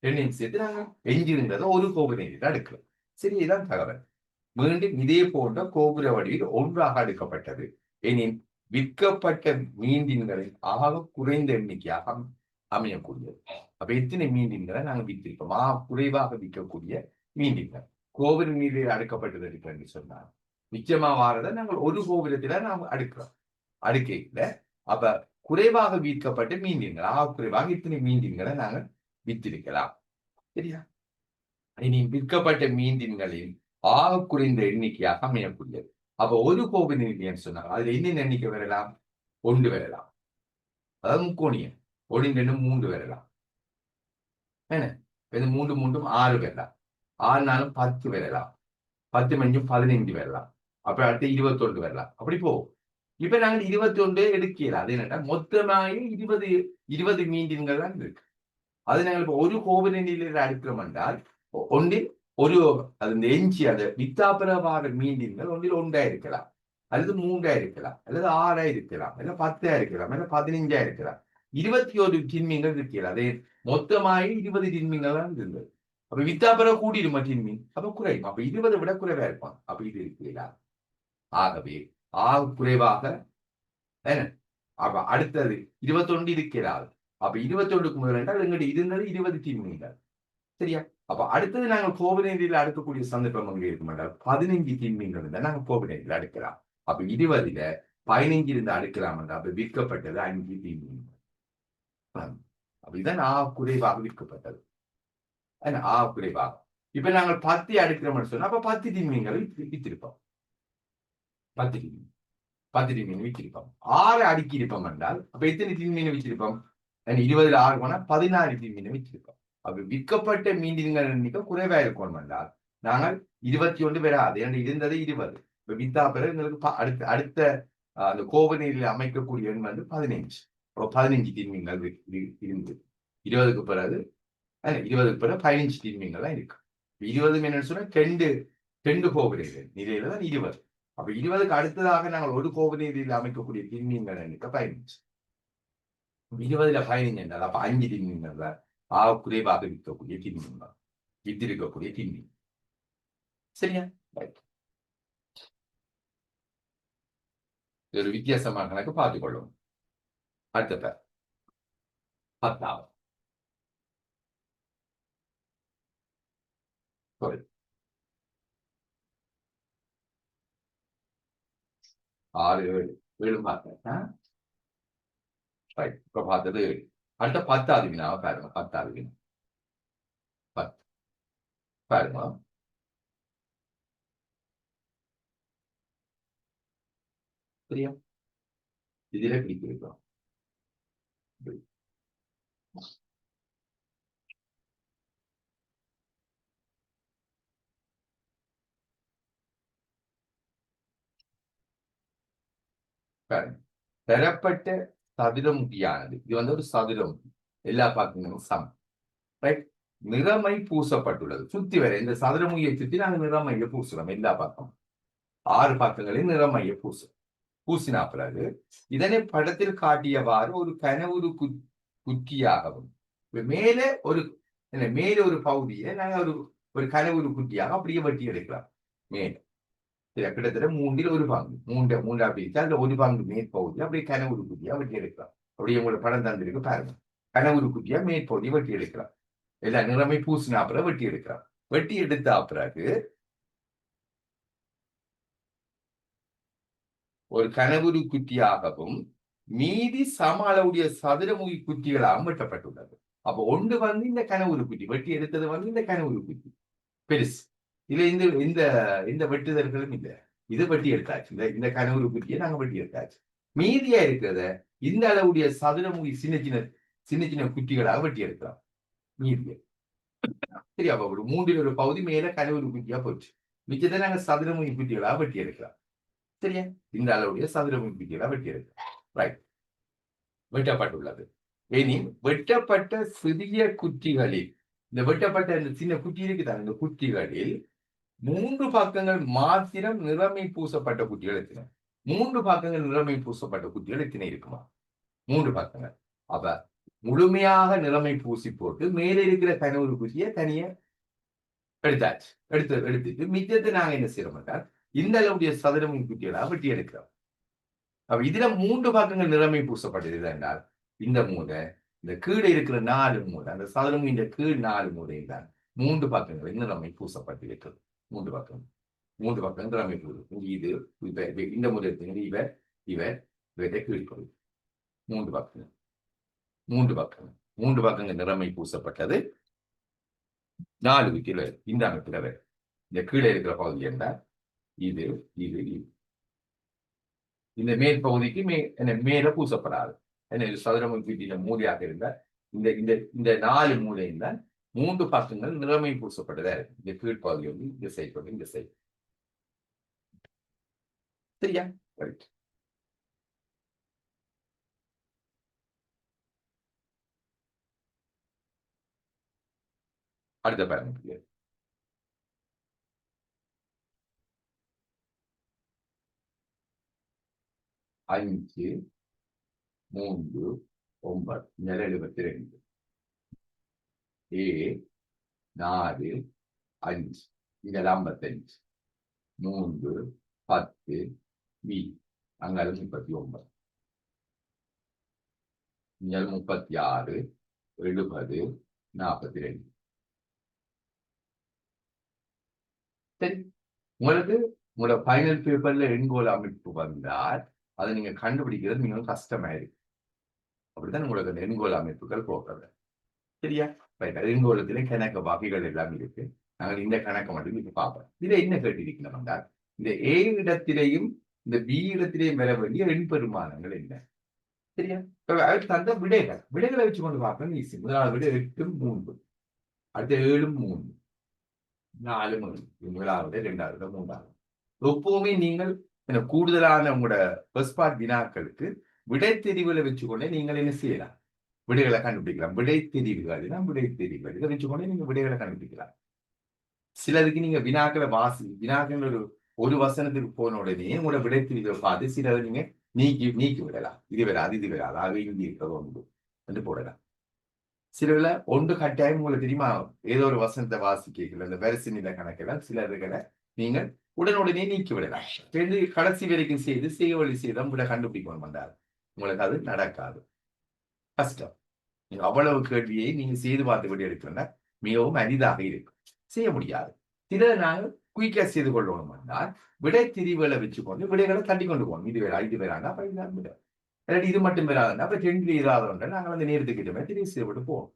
2 இன்ச் சேர்த்து நாங்க எஞ்சி இருந்ததை ஒரு கோபுர தான் அடுக்கிறோம். சரி, இதுதான் தகவல். மீண்டும் இதே போன்ற கோபுர வடிவில் ஒன்றாக அடுக்கப்பட்டது. எனின் விற்கப்பட்ட மீண்டின்களின் ஆக குறைந்த எண்ணிக்கையாக அமையக்கூடியது. அப்ப எத்தனை மீண்டின்களை நாங்க வித்திருக்கோம்? குறைவாக விற்கக்கூடிய மீண்டின்கள் கோபுர நீரில் அடுக்கப்பட்டது என்று சொன்னார். நிச்சயமா வாரதை நாங்கள் ஒரு கோபுரத்துல நாம் அடுக்கிறோம். அடுக்கையில அப்ப குறைவாக விற்கப்பட்ட மீண்டின்கள் குறைவாக இத்தனை மீண்டின்களை நாங்கள் வித்திருக்கலாம். சரியா? இனி விற்கப்பட்ட மீண்டின்களின் ஆக குறைந்த எண்ணிக்கையாக அமையக்கூடியது. அப்ப ஒரு கோபுர நீர் சொன்னாங்க. அதுல என்னென்ன எண்ணிக்கை வரலாம்? 1 வரலாம். அதாவது முக்கோணியம் 1 2 3 வரலாம். என்ன 3 3 6 வரலாம். 6 4 10 வரலாம். 10 5 15 வரலாம். அப்ப அடுத்து 21 வரலாம். அப்படி போகும். இப்ப நாங்கள் 21 எடுக்கலாம். அது என்னன்னா மொத்தமாக 20 மீண்டின்கள் தான் இருக்கு. அது நாங்கள் இப்ப ஒரு கோபுர நீரில் அடுக்கிறோம் என்றால் ஒன்றில் அது இந்த எஞ்சி அந்த வித்தாபிரவாத மீண்டின்கள் ஒன்றில் 1 இருக்கலாம், அல்லது 3 இருக்கலாம், அல்லது 6 இருக்கலாம், இல்ல 10 இருக்கலாம், இல்ல 15 இருக்கலாம். 21 திண்மீன்கள் இருக்கிறது. அதே மொத்தமாக 20 திண்மீன்கள் தான் இருந்தது. அப்ப வித்தாபிரவ கூடிடுமா திண்மீன்? அப்ப குறையும். அப்ப 20 விட குறைவா இருக்கும். அப்ப இது இருக்கிறீங்களா? ஆகவே குறைவாக அப்ப அடுத்தது 21 இருக்கிறாள். அப்ப 21க்கு முதல் என்றால் எங்கிட்ட இருந்தது 20 திண்மீன்கள். சரியா? அப்ப அடுத்தது நாங்கள் கோபுர நீரில் அடுக்கக்கூடிய சந்தர்ப்பம் அங்கே இருக்கும் என்றால் 15 திண்மீன்கள் இருந்தால் நாங்கள் கோபுர நீரில் அடுக்கலாம். அப்ப 20ல 15 இருந்து அடுக்கலாம் என்றால் அப்ப விற்கப்பட்டது 5 திண்மீன்கள். அப்ப இதுதான் குறைவாக விற்கப்பட்டது. குறைவாக. இப்ப நாங்கள் 10 அடுக்கிறோம்னு சொன்னா அப்ப 10 திண்மீன்களை வித்திருப்போம். 10 திண்மீன் வித்திருப்போம். 6 அடுக்கி இருப்போம் என்றால் அப்ப எத்தனை திண்மீனை வித்திருப்போம்? 20 6 போனா 14 மீன் வச்சிருக்கோம். அப்ப விற்கப்பட்ட மீன்கள் எண்ணிக்கை குறைவா இருக்கணும் என்றால் நாங்கள் 21 வராது. ஏன்னா இருந்தது 20. இப்ப வித்தா பிறகு எங்களுக்கு அடுத்த அந்த கோவநீரில் அமைக்கக்கூடிய எண் 15. அப்போ 15 தீர்மீன்கள் இருந்து 20க்கு பிறகு 20க்கு பிறகு 15 தீர்மீன்கள் இருக்கு. 20 மீன் சொன்னா 2 கோவநீர்கள் நிலையில தான் 20. அப்ப 20க்கு அடுத்ததாக நாங்கள் ஒரு கோவநீரில் அமைக்கக்கூடிய தீர்மீன்கள் எண்ணிக்கை 15. 20ல 15 என்றால் அப்ப 5 தீர்மீன்கள் குறைவாக விற்கக்கூடிய தீர்மீன்கள் வித்திருக்கக்கூடிய தீர்மீன். சரியா? ஒரு வித்தியாசமான கணக்கு பார்த்துக் கொள்ளும். அடுத்த 10வது 6 7 பார்த்தேன். இப்ப பார்த்தது 7. அடுத்த 10வது வினாவை பாருங்க. 10வது வினா 10 பாருங்க. சரியா? இதுல பிடிக்கிறோம். பெறப்பட்ட சதுரமுகியானது இது ஒரு சதுரமுகி எல்லா பக்கங்களும் சமம். ரைட்? நிறமை பூசப்பட்டுள்ளது. சுத்தி வர இந்த சதுரமுகியை சுத்தி நாங்கள் நிறமையை பூசுறோம். எல்லா பக்கம் 6 பக்கங்களில் நிறமையை பூசினா பிறகு இதனை படத்தில் காட்டியவாறு ஒரு கனவுரு குட்டியாகவும் மேலே ஒரு பகுதியை நாங்கள் ஒரு கனவுரு குட்டியாக அப்படியே வெட்டி எடுக்கலாம். மேலே கிட்டத்தட்ட 3ல் 1 பங்கு 3 பிரிச்சா அதுல 1 பங்கு மேற்பகுதி அப்படியே கனவுரு குட்டியா வெட்டி எடுக்கலாம். அப்படியே உங்களுக்கு படம் தந்திருக்கு பாருங்க. கனவுரு குட்டியா மேற்பகுதியை வெட்டி எடுக்கலாம். எல்லா நிறமை பூசினா பிறகு வெட்டி எடுக்கலாம். வெட்டி எடுத்த பிறகு ஒரு கனவுரு குட்டியாகவும் மீதி சம அளவுடைய சதுரமுகி குட்டிகளாகவும் வெட்டப்பட்டுள்ளது. அப்ப ஒன்று இந்த கனவுரு குட்டி வெட்டி எடுத்தது இந்த கனவுரு குட்டி பெருசு. இல்ல இந்த வெட்டுதல்களும் இல்லை. இது வெட்டி எடுத்தாச்சு. இந்த கனவுரு குட்டியை நாங்க வெட்டி எடுத்தாச்சு. மீதியா இருக்கிறத இந்த அளவுடைய சதுரமுகி சின்ன சின்ன குட்டிகளாக வெட்டி எடுக்கலாம். மீதியை சரி. அப்ப 3ல் 1 பகுதி மேல கனவுரு குட்டியா போச்சு. மிச்சத்தை நாங்க சதுரமுகி குட்டிகளாக வெட்டி எடுக்கலாம். சரியா? இந்த அளவுடைய சதுரமுகி குட்டிகளாக வெட்டி எடுக்கலாம். ரைட்? வெட்டப்பட்டுள்ளது. இனி வெட்டப்பட்ட சிறிய குட்டிகளில் இந்த வெட்டப்பட்ட இந்த சின்ன குட்டி இருக்குதான். இந்த குட்டிகளில் 3 பக்கங்கள் மாத்திரம் நிறமை பூசப்பட்ட குட்டிகள் எத்தனை? 3 பக்கங்கள் நிறமை பூசப்பட்ட குட்டிகள் எத்தனை இருக்குமா? 3 பக்கங்கள். அப்ப முழுமையாக நிறமை பூசி போட்டு மேலே இருக்கிற கனவுரு குட்டியை தனியா எடுத்தாச்சு. எடுத்துட்டு மிச்சத்தை நாங்க என்ன செய்யறோம் என்றால் இந்த அளவுடைய சதுரமுகி குட்டிகளாக வெட்டி எடுக்கிறோம். அப்ப இதுல 3 பக்கங்கள் நிறமை பூசப்பட்டது என்றால் இந்த மூலை இந்த கீழே இருக்கிற 4 மூலை அந்த சதுரமுகின்ற கீழ் 4 மூலையில் தான் 3 பக்கங்கள் நிறமை பூசப்பட்டு இருக்கிறது. 3 பக்கங்கள் நிறமை பூசு. இது இந்த முறை இவரை கீழ்ப்பகுதி 3 பக்கங்கள் நிறமை பூசப்பட்டது 4 விக்கில இந்த அமைப்பில் வேறு. இந்த கீழே இருக்கிற பகுதி என்றால் இது இந்த மேல் பகுதிக்கு மேல பூசப்படாது. சதுரமுகி மூலையாக இருந்தால் இந்த 4 மூலையில் தான் 3 பக்கங்கள் நிறமை பூசப்பட்டதா இருக்கு. இந்த கீழ்ப்பகுதி இந்த சைடு இந்த சைடு. சரியா? ரைட். அடுத்த பாருங்க. 5 3 9 72 4 5 இங்க 55 3 10 அங்க 39 இங்க 36 70 42. சரி, உங்களோட ஃபைனல் பேப்பர்ல எண்கோல் அமைப்பு வந்தால் அதை நீங்க கண்டுபிடிக்கிறது மிகவும் கஷ்டமாயிருக்கு. அப்படித்தான் உங்களுக்கு அந்த எண்கோல் அமைப்புகள் போகிறது. சரியா? எண்கோலத்திலே கணக்கு வகைகள் எல்லாம் இருக்கு. நாங்கள் இந்த கணக்கை மட்டும் இப்ப பார்ப்போம். இதுல என்ன கேட்டிருக்கணும் என்றால் இந்த A இடத்திலேயும் இந்த B இடத்திலேயும் வர வேண்டிய எண் பெருமானங்கள் என்ன? சரியா? அவருக்கு தந்த விடைகளை வச்சு கொண்டு பார்க்கணும் ஈஸி. முதலாவது விட 8 3, அடுத்த 7 3, 4 3, முதலாவது 2வது 3வது. எப்பவுமே நீங்கள் கூடுதலான உங்களோட ஃபர்ஸ்ட் பார்ட் வினாக்களுக்கு விடை தெரிவுகளை வச்சுக்கொண்டே நீங்கள் என்ன செய்யலாம், விடைகளை கண்டுபிடிக்கலாம். விடை தெரிவுகள் இதை வச்சுக்கொண்டே நீங்க விடைகளை கண்டுபிடிக்கலாம். சிலருக்கு நீங்க வினாக்களை வினாக்கள் ஒரு வசனத்துக்கு போன உடனே உங்களோட விடை தெரிவுகளை பார்த்து சிலதை நீங்க நீக்கி விடலாம். இது வராது இது வராது ஆக இங்கே இருக்கிறது ஒன்று என்று போடலாம். சிலர்ல ஒன்று கட்டாயம் உங்களுக்கு தெரியுமா, ஏதோ ஒரு வசனத்தை வாசிக்கல அந்த வரிசை நிலை கணக்கெல்லாம் சிலர்களை நீங்கள் உடனுடனே நீக்கி விடலாம். கடைசி வரைக்கும் செய்ய வழி செய்தான் விட கண்டுபிடிக்கணும் வந்தால் உங்களுக்கு அது நடக்காது, கஷ்டம். நீங்க அவ்வளவு கேள்வியை நீங்க செய்து பார்த்து விட எடுக்கணும்னா மிகவும் அரிதாக இருக்கும், செய்ய முடியாது. சிலர் நாங்கள் குயிக்கா செய்து கொள்ளணும் என்றால் விடை திரிவுகளை வச்சுக்கொண்டு விடைகளை தள்ளி கொண்டு போகணும். இது வேறாங்க அப்ப இதுதான் விட, இல்லாட்டி இது மட்டும் வராதுன்னா அப்ப 2 இராதவங்க நாங்கள் அந்த நேரத்துக்கிட்டமே தெரிவு செய்யப்பட்டு போவோம்.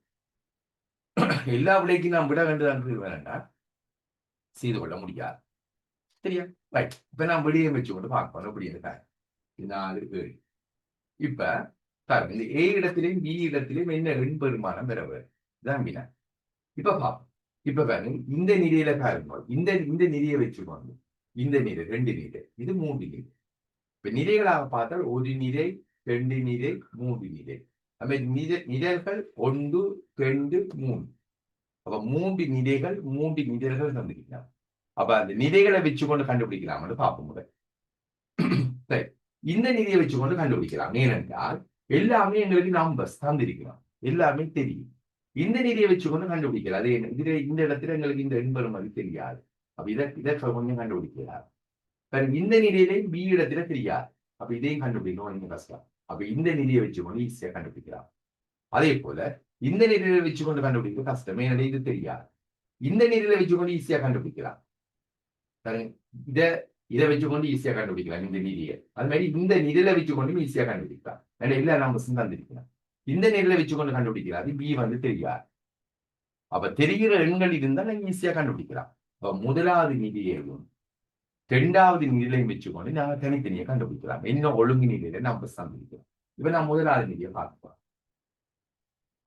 எல்லா விடைக்கும் நாம் விட வேண்டாம் செய்து கொள்ள முடியாது. சரியா? ரைட். இப்ப நான் விடையை வச்சுக்கொண்டு பார்க்கணும். அப்படி இருக்காங்க 4 7. இப்ப பாருங்க, இந்த A இடத்திலையும் B இடத்திலையும் என்ன எண் பெருமானம் பெறதான் வினா. இப்ப பார்ப்போம். இப்ப பாருங்க, இந்த நிலையில பாருங்க, இந்த நிலையை வச்சுக்கோங்க. இந்த நிலை 2 நிலை, இது 3 நிலை. இப்ப நிலைகளாக பார்த்தால் 1 நிலை 2 நிலை 3 நிலை. நிலைகள் 1 2 3. அப்ப 3 நிலைகள் தந்திருக்கலாம். அப்ப அந்த நிலைகளை வச்சுக்கொண்டு கண்டுபிடிக்கலாம் பார்ப்போம். சரி, இந்த நிலையை வச்சுக்கொண்டு கண்டுபிடிக்கலாம். ஏனென்றால் எல்லாமே எங்களுக்கு நம்பர்ஸ் தந்திருக்கலாம், எல்லாமே தெரியும். இந்த நிலையை வச்சுக்கொண்டு கண்டுபிடிக்கலாம். அது இந்த இடத்துல எங்களுக்கு இந்த எண்பரும் அது தெரியாது. அப்ப இதை கொஞ்சம் கண்டுபிடிக்கலாம். இந்த நிலையிலையும் B இடத்துல தெரியாது. அப்ப இதையும் கண்டுபிடிக்கணும் நீங்க கஷ்டம். அப்ப இந்த நிலையை வச்சுக்கொண்டு ஈஸியா கண்டுபிடிக்கலாம். அதே போல இந்த நிலையில வச்சுக்கொண்டு கண்டுபிடிக்க கஷ்டம், ஏன்னா இது தெரியாது. இந்த நிலையில வச்சுக்கொண்டு ஈஸியா கண்டுபிடிக்கலாம். இதை வச்சுக்கொண்டு ஈஸியா கண்டுபிடிக்கலாம் இந்த நிலையை. அது மாதிரி இந்த நிலையில வச்சுக்கொண்டு ஈஸியா கண்டுபிடிக்கலாம். எல்லா நம்பர்ஸும் தந்திருக்கலாம். இந்த நிலையில வச்சுக்கொண்டு கண்டுபிடிக்கலாம். அது B தெரியாது. அப்ப தெரிகிற எண்கள் இருந்தால் நீங்க ஈஸியா கண்டுபிடிக்கலாம். அப்ப முதலாவது நிலையையும் 2வது நிலையும் வச்சுக்கொண்டு நாங்க தனித்தனியை கண்டுபிடிக்கலாம். என்ன ஒழுங்கு நிலையில நம்பர்ஸ் தந்திருக்கிறோம். இப்ப நான் முதலாவது நிலையை பார்ப்போம்.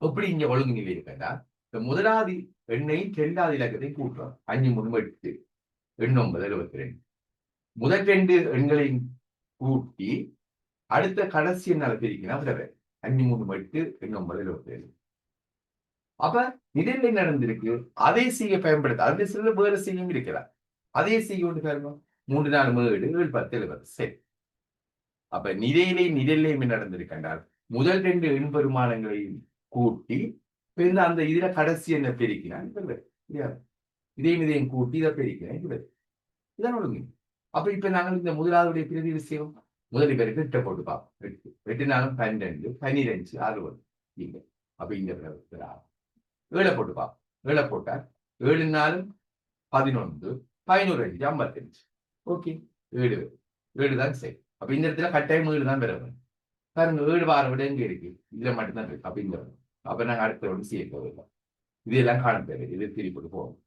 எப்படி இங்க ஒழுங்கு நிலை இருக்கா, இப்ப முதலாவது எண்ணையும் 2வது இலக்கத்தையும் கூட்டுறோம். 5 3 8 எண் 9 72. முதல் 2 எண்களையும் கூட்டி அடுத்த கடைசி எண்ணால பிரிக்கணும். 5 3 8 எண் 9 72. அப்ப நிலையில நடந்திருக்கு. அதே செய்ய பயன்படுத்த அதே சில வேறு செய்யும் இருக்கிறார். அதே செய்ய கொண்டு பாருங்க, 3 4 7 7 10 70. சரி, அப்ப நிலையிலையும் நடந்திருக்கின்றால் முதல் 2 எண் பெருமானங்களையும் கூட்டி அந்த இதுல கடைசி என்ன பெருக்கினான், இதையும் கூட்டி இதை பெருக்கினேன், இதான் ஒழுங்கு. அப்ப இப்ப நாங்கள் இந்த முதலாவதுடைய பிரதி விஷயம் முதல் பேருக்கு 8 போட்டு பார்ப்போம். 8 நாளும் 12 12 60 இங்க. அப்ப இங்க 7 போட்டு பார்ப்போம். 7 போட்டால் 7 நாளும் 11 11 55. ஓகே, 7 தான் சரி. அப்ப இந்த இடத்துல கட்டாயம் 7 தான் பெறணும். பாருங்க, 7 வார விட எங்க இருக்கு, இதுல மட்டும்தான் இருக்கு. அப்ப இந்த அப்ப நாங்க அடுத்த ஒன்று சேர்க்கவில்லை. இதெல்லாம் காண தேவை, இது திருப்பி போகும்.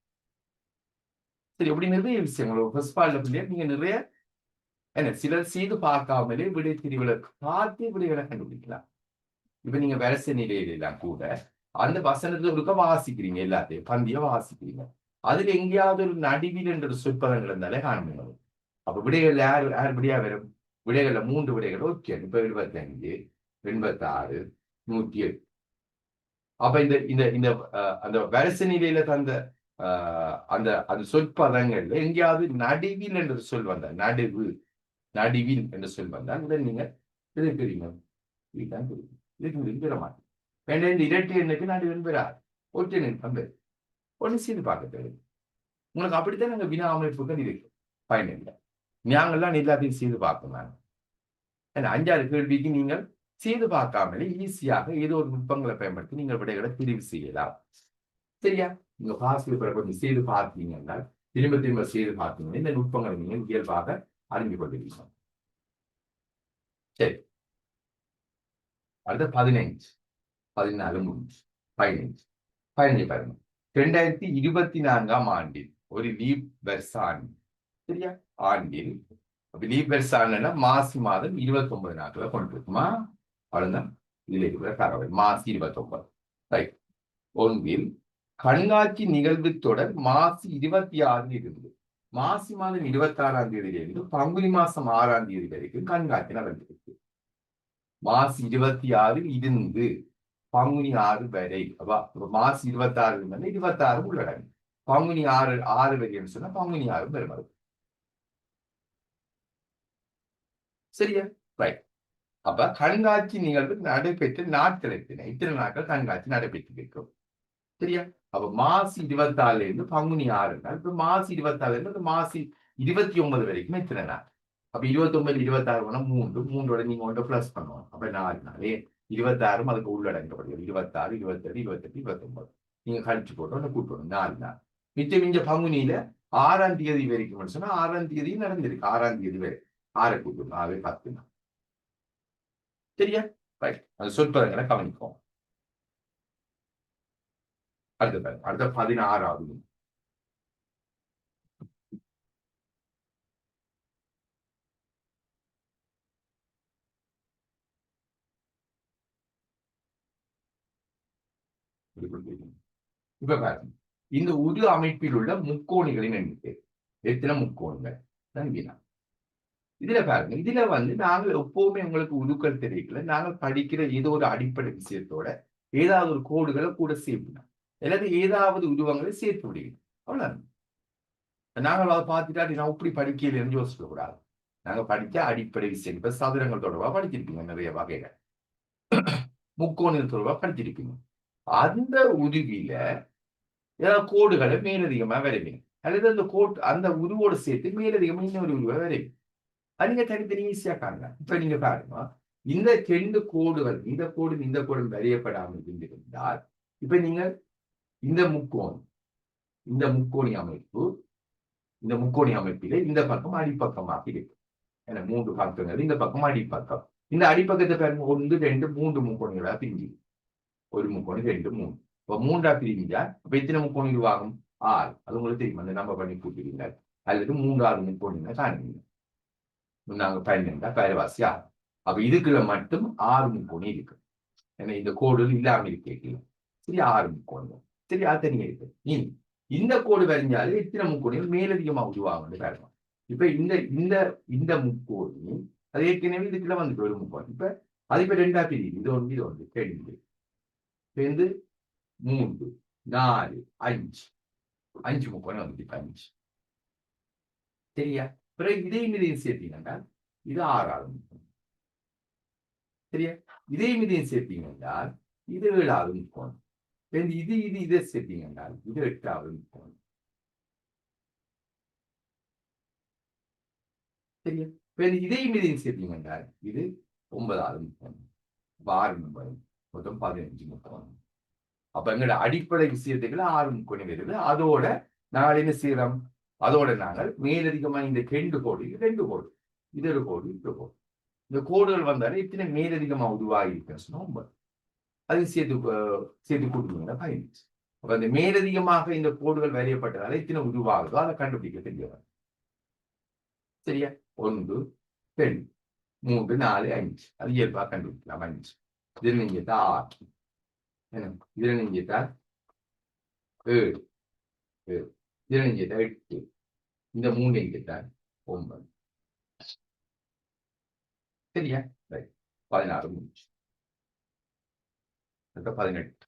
சரி, அப்படி நிறைய விஷயங்கள் ஃபர்ஸ்ட் பார்ட்ல பிள்ளையா நீங்க நிறைய சிலர் செய்து பார்க்காமலே விடை திரிவுகளை பார்த்து விடைகளை கண்டுபிடிக்கலாம். இப்ப நீங்க வரிசை நிலையில எல்லாம் கூட அந்த வசனத்துல இருக்க வாசிக்கிறீங்க, எல்லாத்தையும் பந்திய வாசிக்கிறீங்க. அதுல எங்கேயாவது ஒரு நடுவில் என்ற சொற்பதங்கள் இருந்தாலே காண முடியும். அப்ப விடைகள் யார் விடையா வரும், விடைகள்ல 3 விடைகள். ஓகே, இப்ப 75 86 108. அப்ப இந்த அந்த வரிசை நிலையில தந்த அந்த சொற்பதங்கள்ல எங்கேயாவது நடுவில் என்ற சொல் வந்தால், நடுவில் என்ற சொல் வந்தால் உடனே நீங்க எதிர்க்கிறீங்க, இதுதான் தெரியும். இதுக்கு பெற மாட்டேன். இந்த இரட்டை எண்ணுக்கு நடுவில் பெறாது, ஒற்றை எண் பெரு ஒன்று செய்து பார்க்க தெரியும். உங்களுக்கு அப்படித்தான் நாங்க வினா அமைப்புகள் இருக்கு. பயனில்லை, நாங்கள்லாம் எல்லாத்தையும் செய்து பார்க்கணும். 5-6 கேள்விக்கு நீங்கள் செய்து பார்க்காமலே ஈஸியாக ஏதோ ஒரு நுட்பங்களை பயன்படுத்தி நீங்கள் விடைகளை தெரிவு செய்யலாம். சரியா? நீங்க பாசிட்டிவ் கொஞ்சம் செய்து பார்த்தீங்கன்னா, திரும்ப செய்து பார்த்தீங்கன்னா இந்த நுட்பங்களை நீங்கள் இயல்பாக அறிந்து கொள்வீங்க. சரி, அடுத்த 15 14 15 பாருங்க. 2024ஆம் ஆண்டில் ஒரு லீப் வருஷம், சரியா, ஆண்டில் லீப் வருஷம் மாசி மாதம் 29 நாட்களை கொண்டிருக்குமா? அவ்வளவுதான் இதுல இருக்கிற தகவல். மாசி 29. ரைட். ஒன்றில் கண்காட்சி நிகழ்வு தொடர் மாசி 26 இருந்து மாசி மாதம் 26ஆம் தேதியிலிருந்து பங்குனி மாசம் 6ஆம் தேதி வரைக்கும் கண்காட்சி நடந்திருக்கு. மாசி 26 இருந்து பங்குனி 6 வரை. மாசி 26 26 உள்ளடங்கு. பங்குனி 6 வரைன்னு சொன்னா பங்குனி 6 வரும். சரியா? ரைட். அப்ப கண்காட்சி நிகழ்வு நடைபெற்ற நாட்கள் இத்தனை நாட்கள் கண்காட்சி நடைபெற்று இருக்கும். சரியா? அப்ப மாசி 24 இருந்து பங்குனி 6 இப்ப மாசி 24 இருந்து மாசி 29 வரைக்கும் எத்தனை நாள்? அப்ப 29 26 மூன்றோட நீங்க ஒன்றை பிளஸ் பண்ணுவோம். அப்ப 4 நாள். 26 அதுக்கு உள்ளடங்கப்படுகிறது. 26 27 28 29 நீங்க கழிச்சு போட்டோம் கூட்டணும் 4 நாள். மிச்ச பங்குனியில 6ஆம் தேதி வரைக்கும் சொன்னா 6ஆம் தேதி நடந்திருக்கு. 6ஆம் தேதி வரை 6 கூட்டணும் 10 நாள். சரியா? ரைட். அது சொற்பதங்களை கவனிப்போம். அடுத்த 16ஆவது. இப்ப பாருங்க, இந்த உரு அமைப்பில் உள்ள முக்கோணிகளின் எண்ணிக்கை எத்தனை முக்கோணங்கள் தான் வினா. இதுல பாருங்க, இதுல நாங்கள் எப்பவுமே உங்களுக்கு உருக்கள் தெரியல, நாங்கள் படிக்கிற ஏதோ ஒரு அடிப்படை விஷயத்தோட ஏதாவது ஒரு கோடுகளை கூட சேர்க்கணும், அல்லது ஏதாவது உருவங்களை சேர்த்து விடுகிறோம். அவ்வளவு நாங்கள் அதை பார்த்துட்டா நான் இப்படி படிக்கலன்னு யோசிக்க கூடாது. நாங்க படிக்க அடிப்படை விஷயம். இப்ப சதுரங்கள் தொடர்பா படிச்சிருப்பீங்க, நிறைய வகைகள் முக்கோணங்கள் தொடர்பா படிச்சிருப்பீங்க. அந்த உருவில ஏதாவது கோடுகளை மேலதிகமா வரைவீங்க, அல்லது அந்த அந்த உருவோடு சேர்த்து மேலதிகமா இன்னொரு உருவை வரைவீங்க. அது நீங்க தனித்தனி ஈஸியா காணலாம். இப்ப நீங்க பாருங்க, இந்த 2 கோடுகள் இந்த கோடு வரையப்படாமல் இருந்திருந்தால், இப்ப நீங்க இந்த முக்கோணி அமைப்பு இந்த முக்கோணி அமைப்பிலே இந்த பக்கம் அடிப்பக்கமாக இருக்கு. ஏன்னா 3 பக்கங்கள், இந்த பக்கம் அடிப்பக்கம். இந்த அடிப்பக்கத்தை பாருங்க, 1 2 3 முக்கோணிகளா பிரிஞ்சு, ஒரு முக்கோணி 2 3. இப்ப 3ஆ பிரிஞ்சா அப்ப எத்தனை முக்கோணி உருவாகும்? 6. அது உங்களுக்கு தெரியும், அந்த நம்ம பண்ணி கூட்டுவீங்க. அல்லது 3ஆவது முக்கோணினா காணுவீங்க. நாங்க 12 பேரவாசி 6. அப்ப இதுக்குள்ள மட்டும் 6 முக்கோணி இருக்கு. ஏன்னா இந்த கோடு இல்லாம இருக்கீங்க. சரி, 6 முக்கோணம். சரி, அது தனியா இருக்கு. இந்த கோடு வரைஞ்சாலே எத்தனை முக்கோணிகள் மேலதிகமா உருவாகும் பாருங்க. இப்ப இந்த முக்கோணி அது ஏற்கனவே இதுக்குள்ள வந்துட்டு ஒரு முக்கோணி. இப்ப அது இப்ப 2ஆ பிரியுது. இது 1 2 2 3 4 5 முக்கோணி வந்துட்டு. இப்ப 5. சரியா? பிறகு இதையும் சேர்த்தீங்கன்னா இது 6ஆவது முக்கோணம். சரியா? இதையும் சேர்த்தீங்கன்னா இது 7ஆவது முக்கோணம். இதை சேர்த்தீங்கன்னா இது 8ஆவது முக்கோணம். சரியா? இதையும் சேர்த்தீங்கன்னா இது 9ஆவது முக்கோணம். 6 முக்கோணம், மொத்தம் 15 முக்கோணம். அப்ப எங்களோட அடிப்படை விஷயத்துக்குள்ள 6 முக்கோணி வருது. அதோட நாங்கள் என்ன செய்யறோம்? அதோட நாங்கள் மேலதிகமா இந்த 2 கோடு, இது 2 கோடு, இது ஒரு கோடு, இது கோடு. இந்த கோடுகள் வந்தாலே இத்தனை மேலதிகமா உருவாகி இருக்கு. அது சேர்த்து கூட்டுவீங்கன்னா 15. அப்ப அந்த மேலதிகமாக இந்த கோடுகள் வரையப்பட்டதால இத்தனை உருவாகுதோ அதை கண்டுபிடிக்க தெரியவர். சரியா? 1 2 3 4 5 அது இயல்பா கண்டுபிடிக்கலாம். 5 இதுல நீங்க 6, இதுல நீங்க 7, இதுல நீங்க 8, இந்த 3 நீங்க 9. சரியா? 16 முடிச்சு. 18.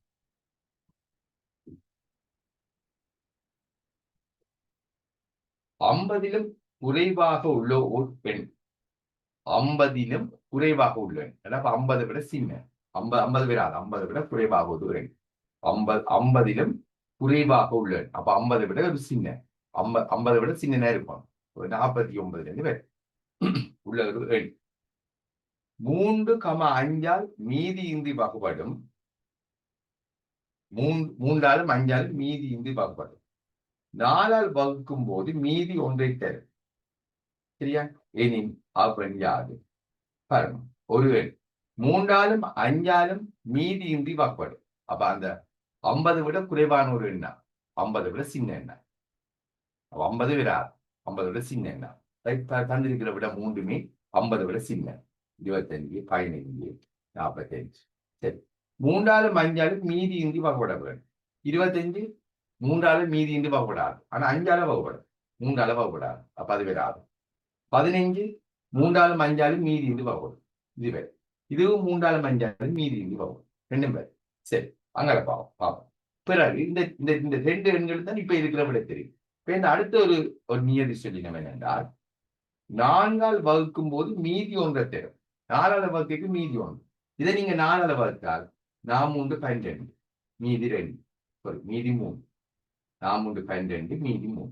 50லும் குறைவாக உள்ள ஒரு பெண், 50லும் குறைவாக உள்ள எண், 50 விட சின்ன, 50 விடாது, 50 விட குறைவாக ஒரு எண், 50லும் குறைவாக உள்ள எண். அப்ப 50 விட ஒரு சின்ன, 50 விட சின்ன இருக்கும். 49 உள்ள ஒரு எண் 3,5ஆல் மீதியின்றி வகுப்படும். 3ஆலும் 5ஆலும் மீதியின்றி வகுப்படும். 4ஆல் வகுக்கும் போது மீதி ஒன்றை தரும். சரியா? எனின் அப்பெண் யாது? பாருங்க, ஒரு எண் 3ஆலும் 5ஆலும் மீதியின்றி வகுப்படும். அப்ப அந்த 50 விட குறைவான ஒரு எண்ணா, 50 விட சின்ன எண்ணா. 50 விடாது, 50 விட சின்ன எண்ணா. தந்திருக்கிற விட 3மே 50 விட சின்ன. 25 15 45. சரி, 3ஆலும் 5ஆலும் மீதி இன்றி வகுப்பட வேண்டும். 25 3ஆலும் மீதி இன்றி வகுப்படாது. ஆனா 5ஆல வகுப்படும். 3ஆல வகுப்படாது. அப்ப அது வராது. 15 3ஆலும் 5ஆலும் மீதி இன்றி வகுப்படும். இது வேறு. இதுவும் 3ஆலும் 5ஆலும் மீதி இன்றி வகுப்படும். ரெண்டும் பேர். சரி, அங்கே பார்ப்போம். பிறகு இந்த இந்த இந்த 2 எண்கள் தான் இப்ப இருக்கிற விட தெரியும். இப்ப இந்த அடுத்த ஒரு நியதி சொல்லினோம் என்னென்றால் 4ஆல் வகுக்கும் போது மீதி ஒன்றை தரும். 4ஆல வகுக்கு மீதி ஒன்று. இதை நீங்க 4ஆல வகுத்தால் 4 3 12 மீதி 2 மீதி 3 4 3 12 மீதி 3.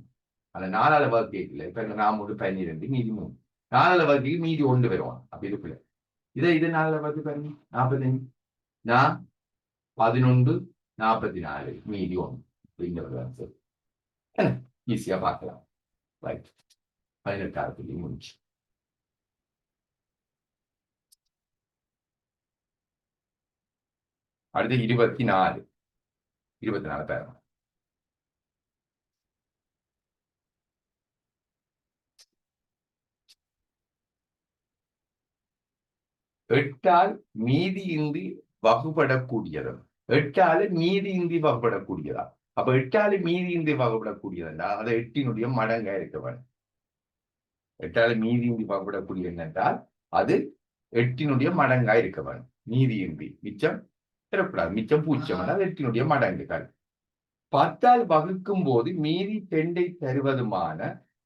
அந்த 4ஆல வகுக்கல. இப்ப 4 3 12 மீதி 3. 4ஆல வகுக்கு மீதி 1 வருவான். அப்படி இருக்குல்ல. இதை 4ஆல வகுத்து பாருங்க 45 நான் 11 44 மீதி 1 அப்படிங்கிறது ஈஸியா பார்க்கலாம். ரைட், 18 முடிச்சு. அடுத்து 24 பேர். எட்டால் மீதியின்றி வகுப்படக்கூடியது. 8ஆல மீதியின்றி வகுப்படக்கூடியதா? அப்ப 8ஆல மீதியின்றி வகுப்படக்கூடியதுன்னா அது 8னுடைய மடங்கா இருக்க வேண்டும். 8ஆல மீதியின்றி வகுப்படக்கூடிய என்றால் அது 8னுடைய மடங்கா இருக்க வேண்டும். மீதியின்றி மிச்சம் பெறப்படாது. மிச்சம் 0 அது 8னுடைய மடங்குகள். 10ஆல் வகுக்கும் போது மீதி 2ஐ தருவதுமான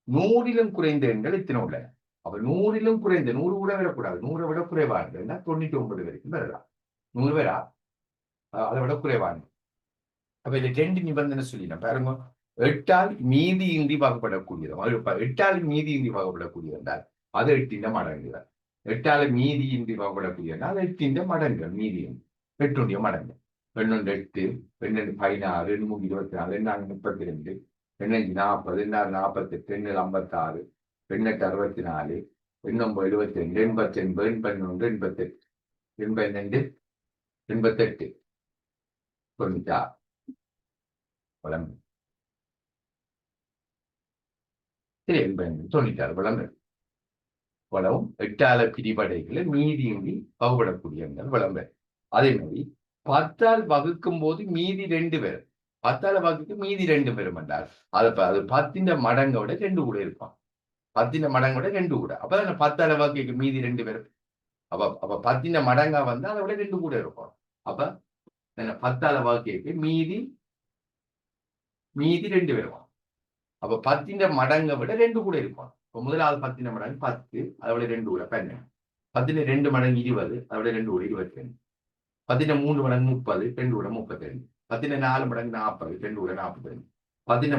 100லும் குறைந்த எண்கள் எத்தனை உள்ளன? அப்ப 100லும் குறைந்த 100 கூட வரக்கூடாது. 100 விட குறைவானது 99 வரைக்கும் வரலாம். 100 வரா அதை விட குறைவானது. அப்ப இது 2 நிபந்தனை சொல்லினா பாருங்க. 8ஆல் மீதியின்றி வகுப்படக்கூடியது. 8ஆல் மீதியின்றி வகுப்படக்கூடியது என்றால் அது 8ன் மடங்குகள். 8ஆல மீதியின்றி வகுப்படக்கூடியது அது 8ன் மடங்குகள். மீதியும் 8னுடைய மடங்கு. 2 8 2 16 2 24 2 32 2 40 2 48 2 56 2 64 2 72 89 81 88 82 88 96 வளம். சரி, 96 வளங்கள் வளவும் 8ஆல பிரிவடைகளை மீதியின்றி வகுப்படக்கூடிய வளம்பெற. அதே மாதிரி 10ஆல் வகுக்கும் போது மீதி 2 பேர். 10ஆல வகுக்கு மீதி 2 பேரும் என்றால் அது 10ன் மடங்கோட 2 கூட இருப்பான். 10ன் மடங்கோட 2 கூட. அப்ப 10ஆல வகுக்கு மீதி 2 பேரும். அப்ப 10ன் மடங்கா வந்து அதை விட 2 கூட இருக்கும். அப்ப 10ஆல வகுக்கு மீதி 2 பேரும். அப்ப 10ன் மடங்கை விட 2 கூட இருக்கும். இப்ப முதலாவது 10ன் மடங்கு 10, அதை விட 2 கூட 12. 10ன் 2 மடங்கு 20, அதை விட 2 கூட 22. 10ன் 3 மடங்கு 30, 2 கூட 32. 10ன் 4 மடங்கு 40, 2 கூட 42. 10ன்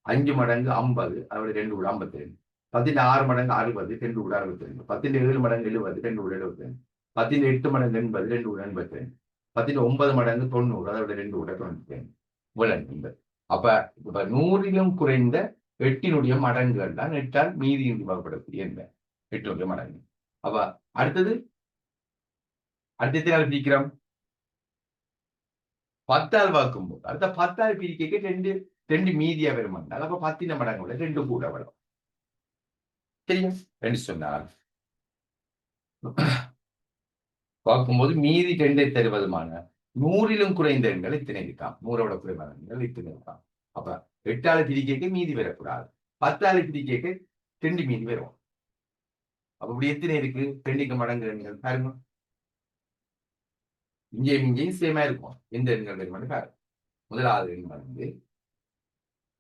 5 மடங்கு 50, அதை விட 2 கூட 52. 10ன் 6 மடங்கு 60, 2 கூட 62. 10ன் 7 மடங்கு 70, 2 கூட 72. 10ன் 8 மடங்கு 80, 2 கூட 82. 10ன் 9 மடங்கு 90, அதை விட 2 கூட 92. அப்ப 100லும் குறைந்த 8னுடைய மடங்குகள் தான் 8ஆல் மீதியின்றி வகுப்படக்கூடிய 8னுடைய மடங்கு. அப்ப அடுத்தது பிரிக்கிறோம் 10ஆல் வகுக்கும் போது அடுத்த 10ஆல் பிரிக்க 2 மீதியா வரும். அப்ப 10ன் மடங்கு 2 கூட வரும். சரியா? 2 சொன்னால் பார்க்கும்போது மீதி 2ஐ தருவதுமான 100லும் குறைந்த எண்கள் இத்தனை இருக்காம். 100ஓட குறைவான எண்கள் இத்தனை இருக்காம். அப்ப 8ஆல பிரிக்க மீதி வரக்கூடாது. 10ஆல பிரிக்க 2 மீதி வரும். அப்ப இப்படி எத்தனை இருக்கு? 2க்கு மடங்கு எண்கள் பாருங்க. இங்கேயும் சேமா இருக்கும். எந்த எண்கள் வருமானு பாருங்க. முதலாவது எண் வந்து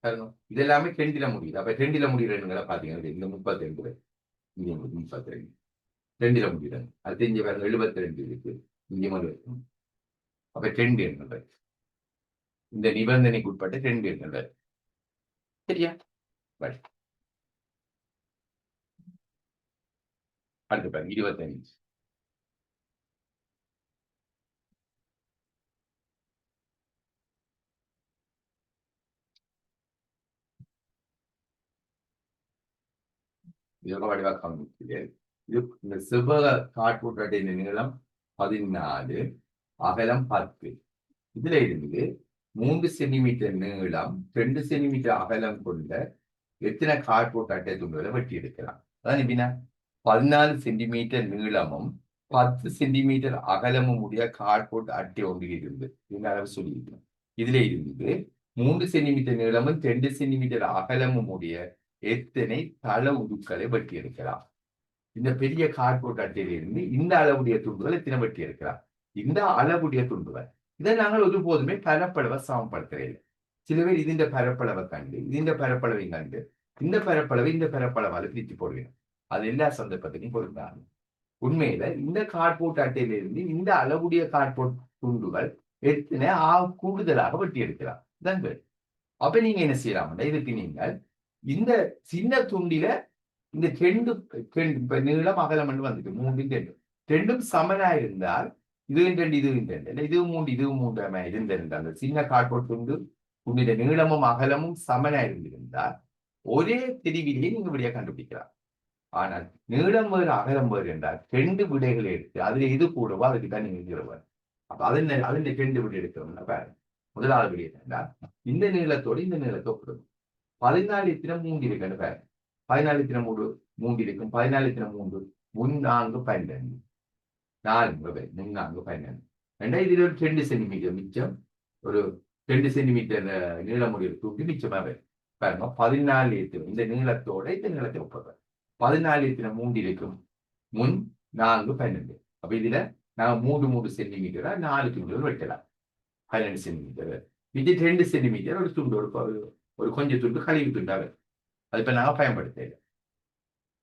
பாருங்க, இது எல்லாமே 2ல முடியுது. அப்ப 2ல முடிகிற எண்களை பாத்தீங்கன்னா இந்த 32, இங்க 32 2ல முடிகிறது. அடுத்து இங்க பாருங்க 72 இருக்கு. இங்கே இருக்கும். அப்ப 2 எண்கள் இந்த நிபந்தனைக்கு உட்பட்ட 2 எண்கள். சரியா? அடுத்து பாருங்க 25. இதோட வடிவாக காண்பிக்குது. இது இந்த செவ்வக காட்புட்டத்தின் நீளம் 14, அகலம் 10. இதுல இருந்து 3 சென்டிமீட்டர் நீளம் 2 சென்டிமீட்டர் அகலம் கொண்ட எத்தனை கார்ட்போர்ட் அட்டை துண்டுகளை வெட்டி எடுக்கலாம்? அதான் எப்படின்னா 14 சென்டிமீட்டர் நீளமும் 10 சென்டிமீட்டர் அகலமும் உடைய கார்ட்போர்ட் அட்டை ஒன்று இருந்து இந்த அளவு சொல்லியிருக்கேன். இதுல இருந்து 3 சென்டிமீட்டர் நீளமும் 2 சென்டிமீட்டர் அகலமும் உடைய எத்தனை தள உருக்களை வெட்டி எடுக்கலாம்? இந்த பெரிய கார்ட்போர்ட் அட்டையிலிருந்து இந்த அளவுடைய துண்டுகள் எத்தனை வெட்டி எடுக்கலாம்? இந்த அளவுடைய துண்டுகள் இதை நாங்கள் ஒருபோதுமே பரப்பளவை சமப்படுத்துறதில்லை. சில பேர் ഇതിന്റെ பரப்பளவை கண்டு ഇതിന്റെ பரப்பளவையும் கண்டு இந்த பரப்பளவை இந்த பரப்பளவால் பிரித்து போடுவேன். அது எல்லா சந்தர்ப்பத்துக்கும் பொருந்தாது. உண்மையில இந்த கார்ட்போர்ட் அட்டையிலிருந்து இந்த அளவுடைய கார்ட்போர்ட் துண்டுகள் எத்தனை கூடுதலாக வெட்டி எடுக்கலாம் தான். அப்ப நீங்க என்ன செய்யலாம்னா இதுக்கு நீங்கள் இந்த சின்ன துண்டில இந்த இப்ப நீளம் அகலம் வந்துட்டு 3 ரெண்டும் சமனா இருந்தால் இதுவும் 2 இதுவும் 2 இதுவும் 3 இதுவும் 3 இருந்திருந்த அந்த சின்ன கார்ட்போர்ட் துண்டில நீளமும் அகலமும் சமனா இருந்திருந்தால் ஒரே தெரிவிலேயே நீங்க விடையை கண்டுபிடிக்கலாம். ஆனால் நீளம் வேறு அகலம் வேறு என்றால் 2 விடைகளை எடுத்து அதுல எது கூடவோ அதுக்கு தான் நீங்க எழுதுவார். அப்ப அதில் 2 விடை எடுக்கணும்னா பாருங்க. முதலாவது விடை என்றால் இந்த நீளத்தோடு இந்த நீளத்தை ஒப்பிடணும். 14 3 இருக்குன்னு பாருங்க. 14 3 இருக்கும். 14 3 3 4 12 4 4 12 ரெண்டாவது இதுல ஒரு 2 சென்டிமீட்டர் மிச்சம், ஒரு 2 சென்டிமீட்டர் நீளமுடைய தூக்கி மிச்சமாக பாருங்க. 14 இந்த நீளத்தோட இந்த நீளத்தை ஒப்பிடுறேன். 14 3 இருக்கும். 4 12. அப்ப இதுல நான் 3 சென்டிமீட்டரா 4 துண்டுகள் வெட்டலாம். 12 சென்டிமீட்டர் இது 2 சென்டிமீட்டர் ஒரு துண்டு ஒரு கொஞ்சம் துண்டு கழிவு துண்டாக அது இப்ப நாங்க பயன்படுத்த.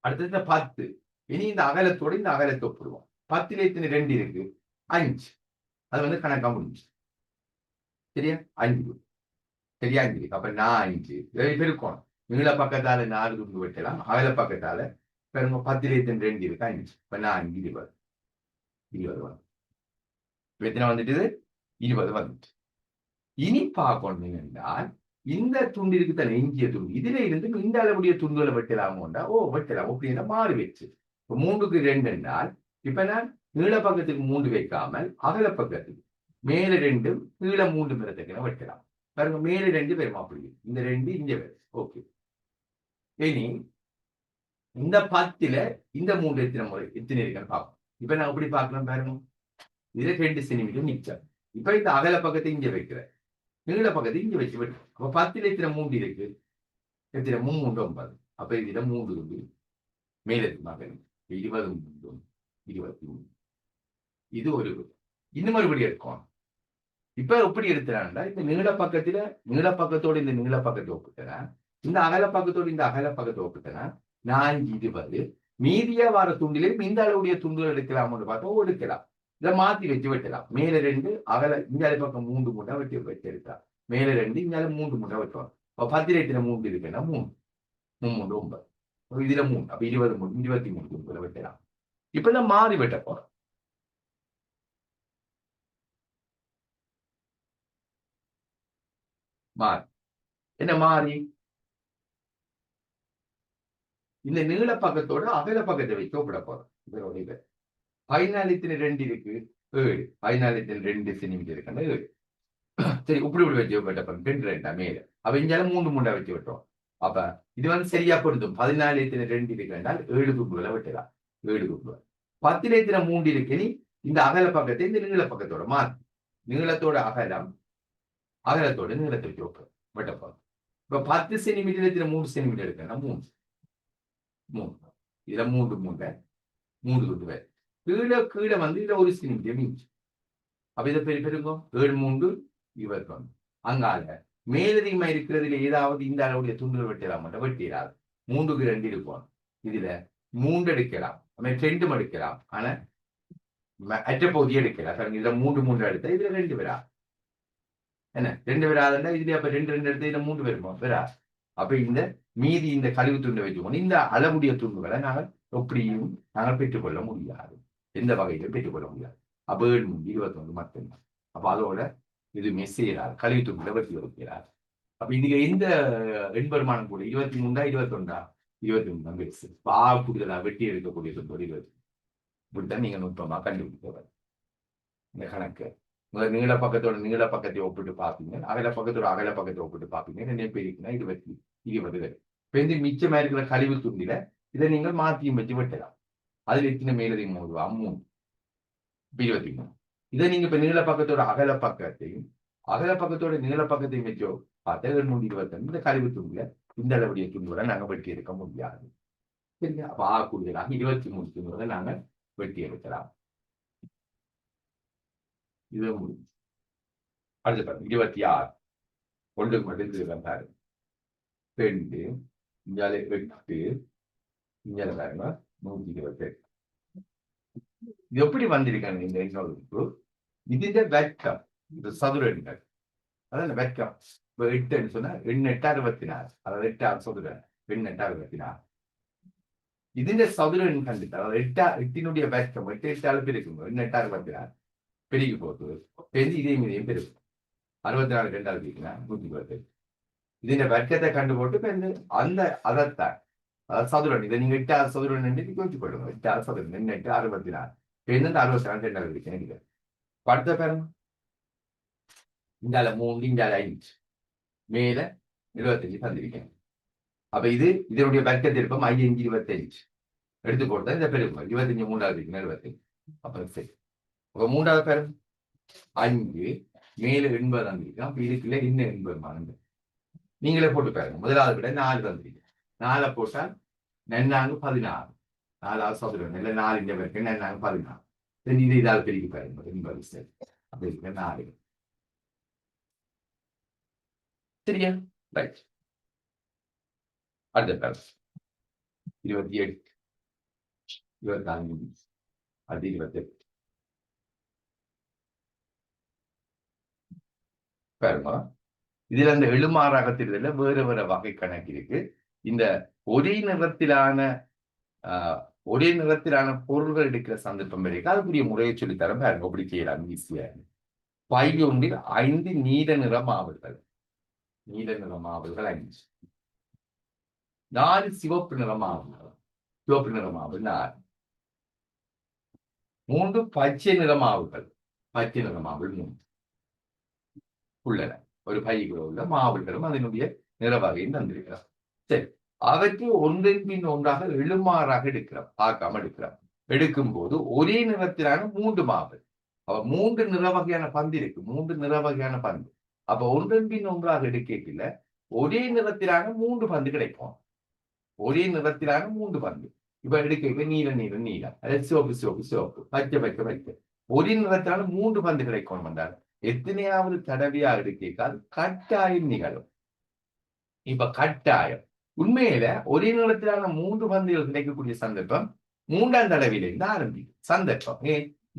அடுத்தது 10. இனி இந்த அகலத்தோட இந்த அகலத்தை ஒப்பிடுவோம். 10 2 இருக்கு 5. அது கணக்கா முடிஞ்சு. சரியா 5 சரியா 5 இருக்கு. அப்ப நான் 5 பெருக்கணும். நீள பக்கத்தால 4 துண்டு வெட்டலாம். அகல பக்கத்தால பெருங்க 10 2 இருக்கு 5. இப்ப நான் 20 20 எத்தனை வந்துட்டு 20 வந்துட்டு. இனி பார்க்கணும் என்றால் இந்த துண்டு இருக்கு தானே எஞ்சிய துண்டு இதுல இருந்து இந்த அளவுடைய துண்டுகளை வெட்டலாமோண்டா வெட்டலாம் அப்படின்னா மாறி வச்சு. இப்ப 3க்கு 2 என்றால் இப்ப நான் நீள பக்கத்துக்கு 3 வைக்காமல் அகல பக்கத்துக்கு மேல 2 கீழே 3 மிரத்துக்கு வெட்டலாம். பாருங்க மேல 2 பெருமா அப்படி இந்த 2 இங்க வரும். ஓகே. இனி இந்த 10ல இந்த 3 எத்தனை இருக்குன்னு பார்ப்போம். இப்ப நான் எப்படி பார்க்கலாம் பாருங்க. இதுல 2 சென்டிமீட்டர் மிச்சம். இப்ப இந்த அகல பக்கத்தை இங்க வைக்கிறேன். நீள பக்கத்தை இங்க வச்சு வெட்டும். அப்ப 10ல எத்தனை 3 இருக்கு? எத்தனை 3 9. அப்ப இதுல 3 துண்டு மேல மகன் 20 23. இது ஒரு இன்னும் மறுபடி எடுக்கும். இப்ப எப்படி எடுத்துறான்டா இந்த நீள பக்கத்தோட இந்த நீள பக்கத்தை ஒப்பிட்டனா இந்த அகல பக்கத்தோடு இந்த அகல பக்கத்தை ஒப்பிட்டனா 4 20. மீதியா வர துண்டிலும் இந்த அளவுடைய துண்டுகள் எடுக்கலாம்னு பார்த்தா எடுக்கலாம். இதை மாத்தி வச்சு வெட்டலாம். மேல 2 அகல இந்த பக்கம் 3 முட்டை வெட்டி எடுக்கலாம். மேல 2 இந்த 3 முட்டை வெட்டுவோம். அப்ப 10 3 இருக்குன்னா 3 3 9. இதுல 3 அப்ப 23 23 துண்டுகளை வெட்டலாம். இப்ப நான் மாறி வெட்ட போறோம். மாறி என்ன மாறி இந்த நீள பக்கத்தோட அகல பக்கத்தை வச்சு ஒப்பிட போறோம். 14 2 இருக்கு 7. 14 2 சென்டிமீட்டர் இருக்குன்னா 7. சரி இப்படி வச்சு வெட்டப்போம். 2 2 மேல அப்ப இங்கால 3 3 வச்சு வெட்டோம். அப்ப இது சரியா பொருந்தும். 14 2 இருக்கு என்றால் 7 துண்டுகளை வெட்டலாம். 7 துண்டுகள். 10 3 இருக்கு. இந்த அகல பக்கத்தை இந்த நீள பக்கத்தோட மாற்றி நீளத்தோட அகலத்தோட நீளத்தை வச்சு வெட்டப்போம். இப்ப 10 சென்டிமீட்டர் 3 சென்டிமீட்டர் இருக்குன்னா 3 இதுல 3 துண்டு கீழே இதுல 1 சென்டிமீட்டர் மீச்சு. அப்ப இதை பெருங்க 7 3 21. அங்கால மேலதிகமா இருக்கிறதுல ஏதாவது இந்த அளவுடைய துண்டுகள் வெட்டலாம் வெட்டிடாது. 3க்கு 2 இருக்கும். இதுல 3 எடுக்கலாம். 2 எடுக்கலாம். ஆனா அற்ற பகுதி எடுக்கலாம். இதுல 3 எடுத்தா இதுல 2 வரா என்ன 2 வராதுன்னா இதுல அப்ப 2 எடுத்து இதுல 3 வருமா வரா. அப்ப இந்த மீதி இந்த கழிவு துண்டை வச்சுக்கணும். இந்த அளவுடைய துண்டுகளை நாங்கள் எப்படியும் நாங்கள் பெற்றுக்கொள்ள முடியாது. எந்த வகையிலும் பெற்றுக்கொள்ள முடியாது. அப்ப 7 21 மட்டும்தான். அப்ப அதோட இது மெஸ்ஸேறார் கழிவு துண்டுகளை வெட்டி வைக்கிறார். அப்ப இதுக்கு எந்த எண்பெருமானம் கூட 23 21 23 தான் பெருசு. கூடுதலா வெட்டி எடுக்கக்கூடிய துண்டு 20. இப்படித்தான் நீங்க நுட்பமா கண்டுபிடிப்பவர் இந்த கணக்கு. முதல் நீள பக்கத்தை ஒப்பிட்டு பார்ப்பீங்க. அகல பக்கத்தை ஒப்பிட்டு பார்ப்பீங்க. நிறைய பேருக்குன்னா 20 20. இப்ப இந்த மிச்சமா இருக்கிற கழிவு துண்டில இதை நீங்கள் மாத்தியும் வச்சு வெட்டலாம். அதுல எத்தனை மேலதிகம் 3 23. இதை நீங்க இப்ப நீள பக்கத்தோட அகல பக்கத்தோட நீள பக்கத்தையும் வச்சோ பார்த்தா 725. இந்த கழிவு துண்டுல இந்த அளவுடைய துண்டுகளை நாங்க வெட்டி எடுக்க முடியாது. சரிங்க, அப்ப கூடுதலாக 23 துண்டுகளை நாங்க வெட்டி எடுக்கலாம். இது முடியும். அடுத்து பாருங்க 26. ஒன்றுக்கு மட்டும் பாரு 2 இஞ்சாலே 8 இஞ்சால பாருங்க 128. இது எப்படி வந்திருக்காங்க இந்த எண்ணொழுப்பு? இதுல வெட்கம், இது சதுர எண்கள், அதான் வெட்கம். இப்ப 8 சொன்னா 8 64, அதாவது 8 சதுர 8 64. ഇതിന്റെ സൗര കണ്ടിട്ട് അതായത് 8 വെക്കം 8 പെരുകുമ്പോൾ 8 64 പെരുകി പോകുന്നത് പെരുകി ഇതേയും പെരുകും 64 2 128. ഇതിന്റെ വെക്കത്തെ കണ്ടുപോട്ട് அந்த அதைத்தான் சதுரன் இதை நீங்க 8 சதுரன் கொஞ்சம் போடுங்க 8 சதுரன் 8 64 64 2 எனக்கு படுத்த பாருங்க இந்தால 3 இந்தால 5 மேல 75 தந்திருக்கேன். அப்ப இது இதனுடைய வர்க்கத்திற்கும் 5 25 எடுத்து போட்டா இந்த பெருக்கும் 25 3வது 75. அப்ப சரி, அப்ப 3வது பெரும் 5 மேல 80 தந்திருக்கேன். அப்ப இதுக்குள்ள இன்னும் 80 மானது நீங்களே போட்டு பாருங்க. முதலாவது விட 4 தந்திருக்கேன். 4 போட்டால் நன்னாங்க 16. 4 சதுரம் இல்ல 4 இந்த பேருக்கு நன்னாங்க 16. இது இதால் பெருக்கி பாருங்க 80 சரி. அப்ப இதுக்கு 4 சரியா? ரைட். அடுத்த பேர் 28 24 அது 28 பாருங்க. இதுல இந்த எழுமாறாக தெரிதல வேறு வேறு வகை கணக்கு இருக்கு. இந்த ஒரே நிறத்திலான பொருள்கள் எடுக்கிற சந்தர்ப்பம் இருக்கு. அதுக்குரிய முறையை சொல்லித்தரம் பாருங்க. அப்படி செய்யலாம் ஈஸியா. பை ஒன்றில் 5 நீல நிற மாவுகள் 5, 4 சிவப்பு நிற மாவுகள் 4, 3 பச்சை நிற மாவுகள் 3 உள்ளன. ஒரு பைக்குள்ள உள்ள மாவுகளும் அதனுடைய நிற வகையும் தந்திருக்கிறோம். சரி, அவற்றை ஒன்றின் பின் ஒன்றாக எழுமாறாக எடுக்கிறோம், பார்க்காம எடுக்கிறோம். எடுக்கும் போது ஒரே நிறத்திலான 3 மாவுகள். அப்ப 3 நிற வகையான பந்து இருக்கு, 3 நிற வகையான பந்து. அப்ப ஒன்றின் பின் ஒன்றாக எடுக்கல ஒரே நிறத்திலான 3 பந்து கிடைக்கும். ஒரே நிறத்திலான 3 பந்து. இப்ப எடுக்க நீலம் அதாவது சிவப்பு பச்சை ஒரே நிறத்திலான 3 பந்து கிடைக்கும் என்றால் எத்தனையாவது தடவையா எடுக்க கட்டாயம் நிகழும். இப்ப கட்டாயம் உண்மையில ஒரே நிறத்திலான 3 பந்துகள் கிடைக்கக்கூடிய சந்தர்ப்பம் 3ஆம் தடவையிலிருந்து ஆரம்பிக்கும். சந்தர்ப்பம்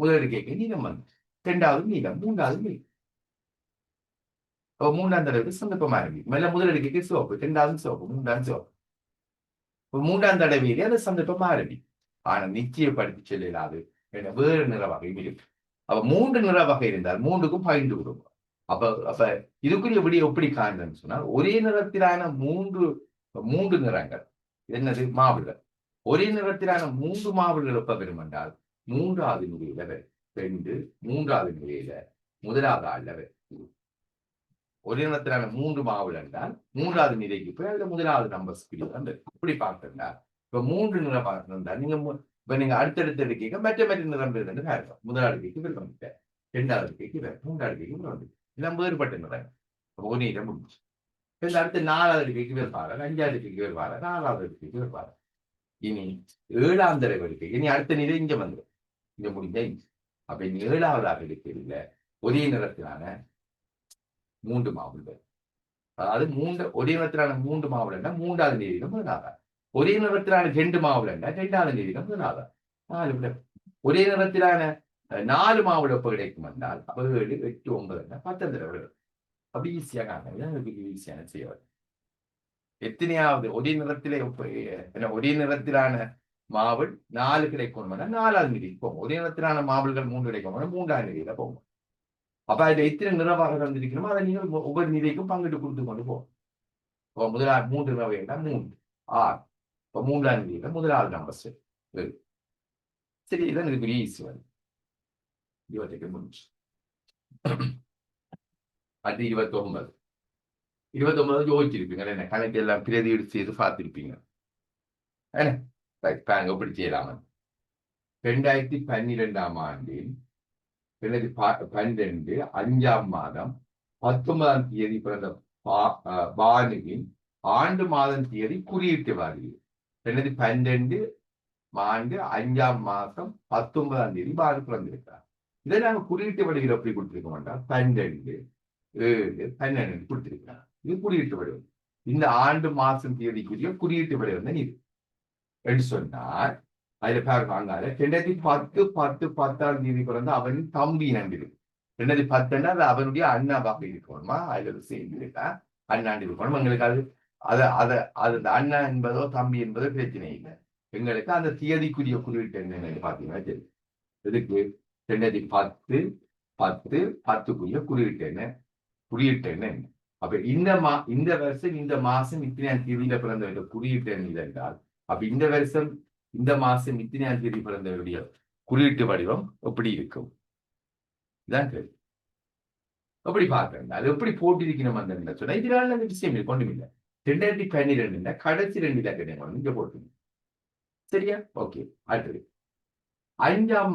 முதல் கேட்க நீளம் வந்து 2வது நீளம் 3வது நீளம். 3ஆம் தடவை சந்தர்ப்பம் ஆரம்பிக்கும். முதல் கேட்க சிவப்பு 2வது சிவப்பு 3வது சிவப்பு. 3ஆம் தடவையிலே அந்த சந்தர்ப்பம் ஆரம்பிக்கும். ஆனா நிச்சயப்படுத்தி செல்லாது வேறு நிற வகையும் இருக்கு. அப்ப 3 நிற வகை இருந்தால் 3க்கும் பகிர்ந்து கொடுக்கும். அப்ப இதுக்குரிய விடிய எப்படி காண்றன்னு சொன்னால் ஒரே நிறத்திலான 3 நிறங்கள் என்னது மாவுகள். ஒரே நிறத்திலான 3 மாவுகள் எப்ப பெறும் என்றால் 3வது நிலையில வரும். 2 3வது நிலையில முதலாவது ஆள்ல வரும். ஒரே நிறத்திலான 3 மாவுகள் என்றால் 3வது நிலைக்கு போய் அதுல முதலாவது நம்பர்ஸ் இப்படி பார்த்தா இப்ப 3 நிறம் இருந்தால் நீங்க அடுத்தடுத்த எடுக்க மற்ற நிறம் இருந்து இருக்கும். முதலாவது கேக்கு விரும்பிட்ட 2வது கேக்கு 3வது கேக்கு விரும்பி எல்லாம் வேறுபட்ட நிறம். ஒரு நிறம் முடிஞ்சு அடுத்து 4வது கேக்கு வேறுபாடு 5வது கேக்கு வேறுபாடு 4வது கேக்கு வேறுபாடு. இனி 7ஆம் தடவை எடுக்க இனி அடுத்த நிலை இங்க வந்துடும். இங்க முடிஞ்ச அப்ப இனி 7ஆவதாக எடுக்கிறதுல ஒரே நிறத்திலான 3 மாவுகள். அதாவது ஒரே நிறத்திலான 3 மாவுகள் 3வது நிலையிலும் முதலாவது. ஒரே நிறத்திலான 2 மாவுகள் 2வது நிலையிலும் முதலாவது. 4 ஒரே நிறத்திலான 4 மாவுகள் எப்ப கிடைக்கும் என்றால் 7 8 9 10 தடவை. அப்படி ஈஸியா காண ஈஸியான செய்வது. எத்தனையாவது ஒரே நிறத்திலே ஒரே நிறத்திலான மாவுள் 4 கிடைக்கும் 4வது நிலைக்கு போகும். ஒரே நிறத்திலான மாவுள்கள் 3 கிடைக்கும் 3வது நிலையில போகும். அப்ப அதுல எத்தனை நிறவாக வந்திருக்கணுமோ அதை நீங்கள் ஒவ்வொரு நிலைக்கும் பங்கிட்டு கொடுத்து கொண்டு போகும். முதலாவது 3 நிறவை 3 6. இப்ப 3ஆம் நிலையில முதலாவது நம்பர் சரி. இதான் இதுக்கு ஈஸி வந்து 28 முடிஞ்சு. அது 29 யோசிச்சிருப்பீங்க என்ன கணக்கு எல்லாம் பிரதி எடுத்து செய்து பார்த்திருப்பீங்க. எப்படி செய்யலாம்? 2012ஆம் ஆண்டில் 2012 5ஆம் மாதம் 19ஆம் தேதி பிறந்த பானுவின் ஆண்டு மாதம் தேதி குறியீட்டு வருகிறது. 2012 ஆண்டு 5ஆம் மாதம் 19ஆம் தேதி பானு பிறந்திருக்கிறார். இதை நாங்கள் குறியீட்டு வடிவில் எப்படி கொடுத்திருக்க மாட்டோம், 12 7 12 கொடுத்திருக்கிறார். இது குறியீட்டு வடிவம். இந்த ஆண்டு மாசம் தேதிக்குரிய குறியீட்டு வடிவம் தான் இது என்று சொன்னார். அதுல பாருங்க, 2010 தேதி பிறந்த அவனின் தம்பி நம்பிரு. 2010 அது அவனுடைய அண்ணாவாக இருக்கணுமா, அதுல சேர்ந்து இருக்கா அண்ணாண்டு இருக்கணும். எங்களுக்கு அது அண்ணா என்பதோ தம்பி என்பதோ பிரச்சனை இல்லை. எங்களுக்கு அந்த தேதிக்குரிய குறியீட்டு என்னன்னு பாத்தீங்கன்னா சரி. இதுக்கு 2010 குறியீட்டு என்ன. அப்ப இந்த வருஷம் இந்த மாசம் இத்தனையாம் தேதியில பிறந்தவருடைய குறியீட்டு எண் என்றால், அப்ப இந்த வருஷம் இந்த மாசம் இத்தனையாம் தேதி பிறந்தவருடைய குறியீட்டு வடிவம் எப்படி இருக்கும்? இதான் கேள்வி. எப்படி பார்க்கணும், அது எப்படி போட்டிருக்கணும் அந்த சொன்னா இதனால அந்த விஷயம் கொண்டும் இல்லை. 2012 கடைசி 2 இலக்கம் இங்க போட்டு சரியா? ஓகே. அடுத்தது 5ஆம்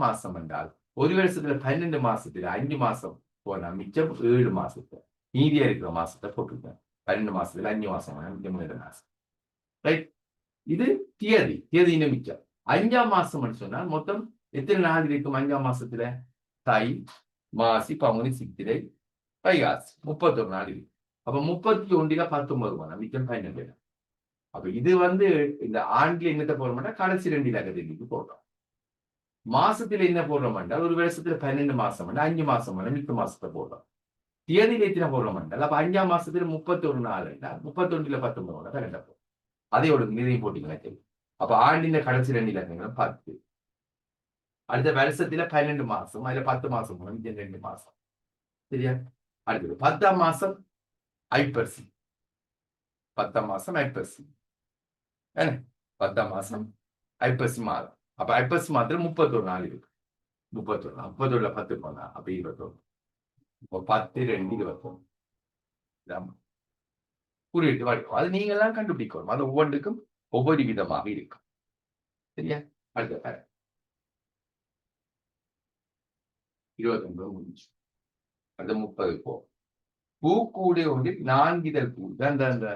மாசம் என்றால் ஒரு வருஷத்துல 12 மாசத்துல 5 மாசம் போனா மிச்சம் 7 மாசத்தை, மீதியா இருக்கிற மாசத்தை போட்டுருக்கேன். 12 மாசத்துல 5 மாசம் மிச்சம் 7 மாசம். ரைட். இது தேதி மிச்சம். 5ஆம் மாசம் சொன்னால் மொத்தம் எத்தனை நாள் இருக்கும்? 5ஆம் மாசத்துல தை மாசி பங்குனி சித்திரை வைகாசி 31 நாள் இருக்கு. அப்ப 31 19 மிச்சம் 12. அப்ப இது இந்த ஆண்டுல என்னத்தை போட மாட்டா, கடைசி 2 இலக்கத்துக்கு போடுறோம். மாசத்துல என்ன போடுறோம் என்றால் ஒரு வருஷத்துல 12 மாசம் 5 மாசம் மித்த மாசத்தை போடுறோம். தேதியில எத்தனை போடுறோம் என்றால் அப்ப 5ஆம் மாசத்துல 31 நாள் என்றால் 31 19 கரெக்டா போடும். அதையோட நிதியம் போட்டீங்கன்னா தெரியும். அப்ப ஆண்டின் கடைசி 2 இலக்கங்கள் 10. அடுத்த வருஷத்துல 12 மாசம், அதுல 10 மாசம் 2 மாசம். சரியா? அடுத்தது 10ஆம் மாசம் ஐப்பசி. 10ஆம் மாசம் ஐப்பசி. 10ஆம் மாசம் ஐப்பசி மாதம். அப்ப ஐப்பசி மாதத்துல 31 நாள் இருக்கு. 31 10 போனா அப்ப 21. 10 2 21 குறியீட்டு வடிவம். அது நீங்க எல்லாம் கண்டுபிடிக்கணும். அது ஒவ்வொன்றுக்கும் ஒவ்வொரு விதமாக இருக்கும். சரியா? அடுத்த 29 முடிஞ்சு. அடுத்த 30 போ. பூக்கூடைய ஒன்றில் 4 இதழ் பூ. அந்த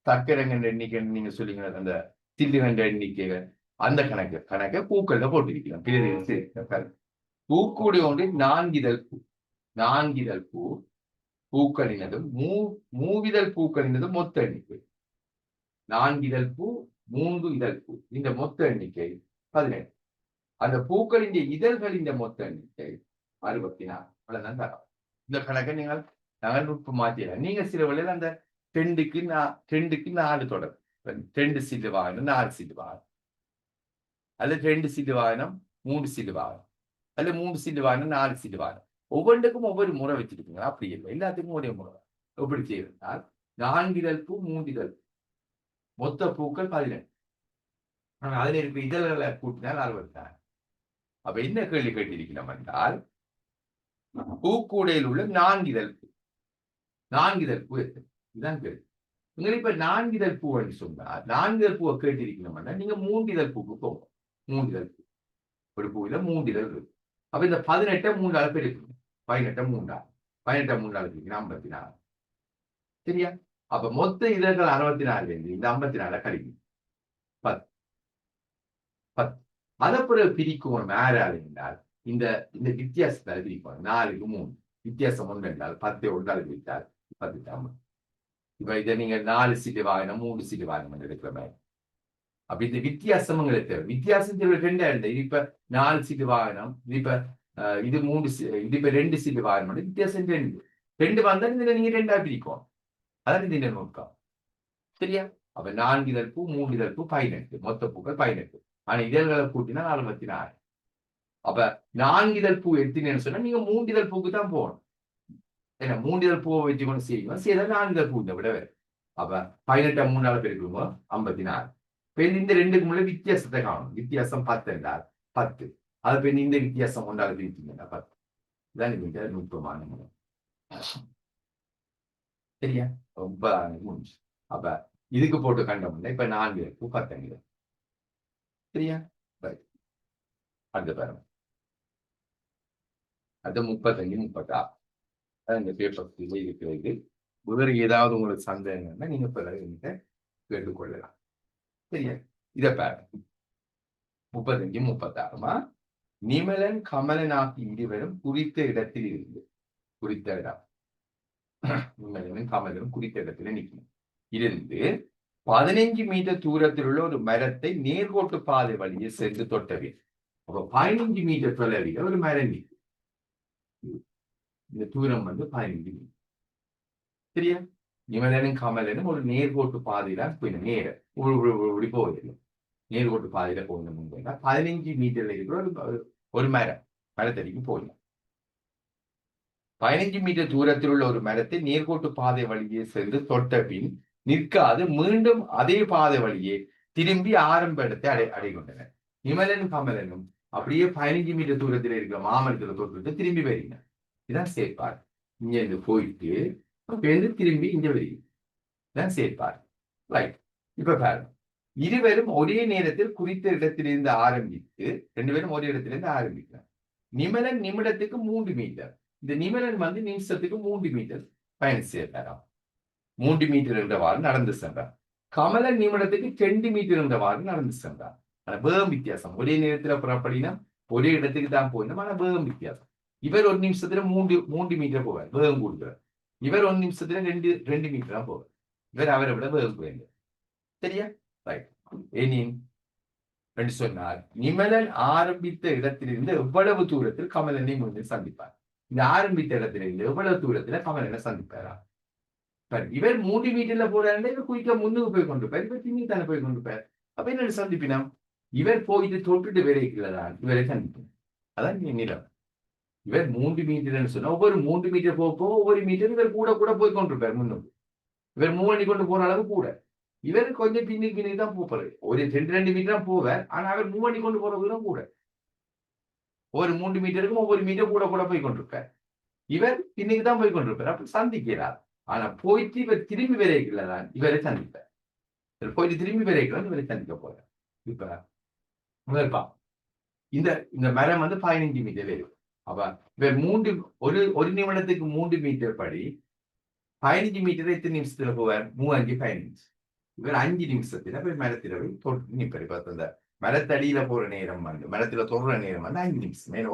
சக்கரங்கன்ற எண்ணிக்கை நீங்க சொல்லிங்க, அந்த சில்லுகன்ற எண்ணிக்கைகள் அந்த கணக்கை பூக்கள்ல போட்டிருக்கலாம். பூக்கூடைய ஒன்றில் 4 இதழ் பூ. 4 இதழ் பூ பூக்களினதும் மூவிதழ் பூக்களினதும் மொத்த எண்ணிக்கை 4 இதழ் பூ 3 இதழ் பூ. இந்த மொத்த எண்ணிக்கை 18. அந்த பூக்களின் இதழ்களின் மொத்த எண்ணிக்கை 64. அவ்வளவுதான் தரம். இந்த கணக்கை நீங்கள் நகர்வுப்பு மாற்றிடலாம். நீங்க சில வழியில் அந்த 2க்கு 4 தொடர், 2 சீட்டு வாகனம் 4 சீட்டு வாகனம், அல்லது 2 சீட்டு வாகனம் 3 சீட்டு வாகனம், அல்லது 3 சீட்டு வாகனம் 4 சீட்டு வாகனம். ஒவ்வொன்றுக்கும் ஒவ்வொரு முறை வச்சிருக்கீங்க. அப்படி இல்லை, எல்லாத்துக்கும் ஒரே முறை. எப்படி செய்யறால் 4 இதழ் பூ 3 இதழ் மொத்த பூக்கள் 18. ஆனா அதுல இருக்க இதழ்களை கூட்டினால் 64. அப்ப என்ன கேள்வி கேட்டிருக்கிறோம் என்றால், பூக்கூடையில் உள்ள 4 இதழ் பூ 4 இதழ் பூ இதுதான் கேள்வி. நீங்க இப்ப 4 இதழ் பூ சொன்னால் 4 இதழ் பூவை கேட்டிருக்கணும்னா நீங்க 3 இதழ் பூக்கு போகும். 3 இதழ் பூ ஒரு பூவில 3 இதழ் இருக்கு. அப்ப இந்த 18 3 பெருக்கணும். 18 3 54. சரியா? அப்ப மொத்த இதழ்கள் 64 இந்த 54 கழிக்கும் 10. அதை பிறகு பிரிக்கணும் மேலால் என்றால் இந்த வித்தியாசத்தால் பிரிக்கணும். 4க்கு 3 வித்தியாசம் 1 என்றால் 10 1 பிரித்தால் 10. இப்ப இதை நீங்க 4 சீட்டு வாகனம் 3 சீட்டு வாகனம் எடுக்கிற மாதிரி. அப்ப இந்த வித்தியாசம் தேவை. வித்தியாசம் தேவை 2 இது இப்ப 4 சீட்டு வாகனம், இது இப்ப இது 3 இது இப்ப 2 சீட்டு வாகனம். வித்தியாசம் 2 வந்தா நீங்க 2 பிரிக்கும். அதான் இந்த நோக்கம். சரியா? அப்ப 4 இதழ் பூ 3 இதழ் பூ 18 மொத்த பூக்கள் 18. ஆனா இதழ்களை கூட்டினா 64. அப்ப 4 இதழ் பூ எத்தினு சொன்னா நீங்க 3 இதழ் பூக்கு தான் போகணும். ஏன்னா 3 இதழ் பூவை வச்சு கொண்டு செய்யணும். செய்தா 4 இதழ் பூ இந்த விட வேறு. அப்ப 18 3 பெருக்கும்போது 54. இப்ப இந்த 2க்கு முன்னாடி வித்தியாசத்தை காணும். வித்தியாசம் 10 என்றால் 10. அது இப்ப இந்த வித்தியாசம் 1 பிரித்தீங்கன்னா 10. இதான் மிக நுட்பமான முறை. சரியா? 9 முடிஞ்சு. அப்ப இதுக்கு போட்டு கண்டோம்னா இப்ப 4 இதழ் பூ 10. சரியா? அடுத்த பாருங்க. அது 35, 36. அதான் இந்த பேப்பர் இருக்கிறது. வேறு ஏதாவது உங்களுக்கு சந்தேகம்னா நீங்க பிறகு என்கிட்ட கேட்டுக்கொள்ளலாம். சரியா? இதை பாருங்க. 35, 36மா நிமலன் கமலன் ஆகிய இருவரும் குறித்த இடத்தில் இருந்து குறித்த இடம் நிமலனும் கமலனும் குறித்த இடத்துல நிற்கணும் இருந்து 15 மீட்டர் தூரத்தில் உள்ள ஒரு மரத்தை நேர்கோட்டு பாதை வழியே சென்று தொட்டவேன். அப்ப 15 மீட்டர் தொலைவில் ஒரு மரம் நிற்கும். இந்த தூரம் 15 மீட்டர். சரியா? நிமலனும் கமலனும் ஒரு நேர்கோட்டு பாதையில போயிடும். நேர இப்படி போவதில்லை. நேர்கோட்டு பாதையில போகணும். 15 மீட்டர்ல இருக்கிற ஒரு மரத்தடிக்கு போயிடும். 15 மீட்டர் தூரத்தில் உள்ள ஒரு மரத்தை நேர்கோட்டு பாதை வழியே சென்று தொட்ட பின் நிற்காது மீண்டும் அதே பாதை வழியே திரும்பி ஆரம்ப இடத்தை அடைகொண்டனர். நிமலனும் கமலனும் அப்படியே 15 மீட்டர் தூரத்தில் இருக்கிற மாமரத்துல தொட்டு திரும்பி வருகிறார். இதான் சேர்ப்பார். இங்க இருந்து போயிட்டு திரும்பி இங்க வருகிறது. இதான் சேர்ப்பார். ரைட். இப்ப பாருங்க. இருவரும் ஒரே நேரத்தில் குறித்த இடத்திலிருந்து ஆரம்பித்து 2 பேரும் ஒரே இடத்திலிருந்து ஆரம்பிக்கிறார். நிமலன் நிமிடத்துக்கு 3 மீட்டர். இந்த நிமலன் நிமிஷத்துக்கு 3 மீட்டர் பயணம் செய்யறாராம். 3 மீட்டர் என்றவாறு நடந்து சென்றார். கமலன் நிமிடத்துக்கு 2 மீட்டர் என்றவாறு நடந்து சென்றார். ஆனா வேகம் வித்தியாசம். ஒரே நேரத்துல புறப்படினா ஒரே இடத்துக்கு தான் போயிடும். ஆனா வேகம் வித்தியாசம். இவர் 1 நிமிஷத்துல 3 மீட்டர் போவார். வேகம் கூடுகிறார். இவர் 1 நிமிஷத்துல 2 மீட்டர் தான் போவார். இவர் அவரை விட வேகம் குறைந்தார். சரியா? ரைட். என்று சொன்னார். நிமலன் ஆரம்பித்த இடத்திலிருந்து எவ்வளவு தூரத்தில் கமலனை முன்னில் சந்திப்பார். இந்த ஆரம்பித்த இடத்திலிருந்து எவ்வளவு தூரத்துல கமலனை சந்திப்பாரா? இவர் 3 மீட்டர்ல போறாரு. இவர் குயிக்க முன்னுக்கு போய் கொண்டிருப்பார். இவர் பின்னி தானே போய் கொண்டிருப்பார். அப்ப என்ன சந்திப்பினம்? இவர் போயிட்டு தொட்டுட்டு விரைக்கிறதான் இவரை சந்திப்போம். அதான் நிலம். இவர் 3 மீட்டர்னு சொன்னா ஒவ்வொரு 3 மீட்டர் போக ஒவ்வொரு மீட்டர் இவர் கூட கூட போய் கொண்டிருப்பார். முன்னுக்கு இவர் மூவ் பண்ணி கொண்டு போற அளவு கூட. இவர் கொஞ்சம் பின்னுக்கு தான் போறாரு. ஒரு 2 மீட்டர் தான் போவார். ஆனா அவர் மூவ் பண்ணி கொண்டு போறது தான் கூட. ஒரு 3 மீட்டருக்கும் ஒவ்வொரு மீட்டர் கூட கூட போய் கொண்டிருப்பார். இவர் பின்னுக்கு தான் போய் கொண்டிருப்பார். அப்ப சந்திக்கிறார். ஆனா போயிட்டு இவர் திரும்பி விரைக்கலதான் இவரை சந்திப்பார். போயிட்டு திரும்பி விரைக்கலாம் இவரை சந்திக்க போறார். இப்ப முதல்பா இந்த மரம் 15 மீட்டர் வரும். அப்ப இவர் ஒரு நிமிடத்துக்கு 3 மீட்டர் படி 15 மீட்டர் எத்தனை நிமிஷத்துல போவார்? 35. இவர் 5 நிமிஷத்துல போய் மரத்துல போய் தொட்டு நிற்பார். இப்ப அந்த மரத்தடியில போற நேரம் மரத்துல தொடுற நேரம் 5 நிமிஷம்.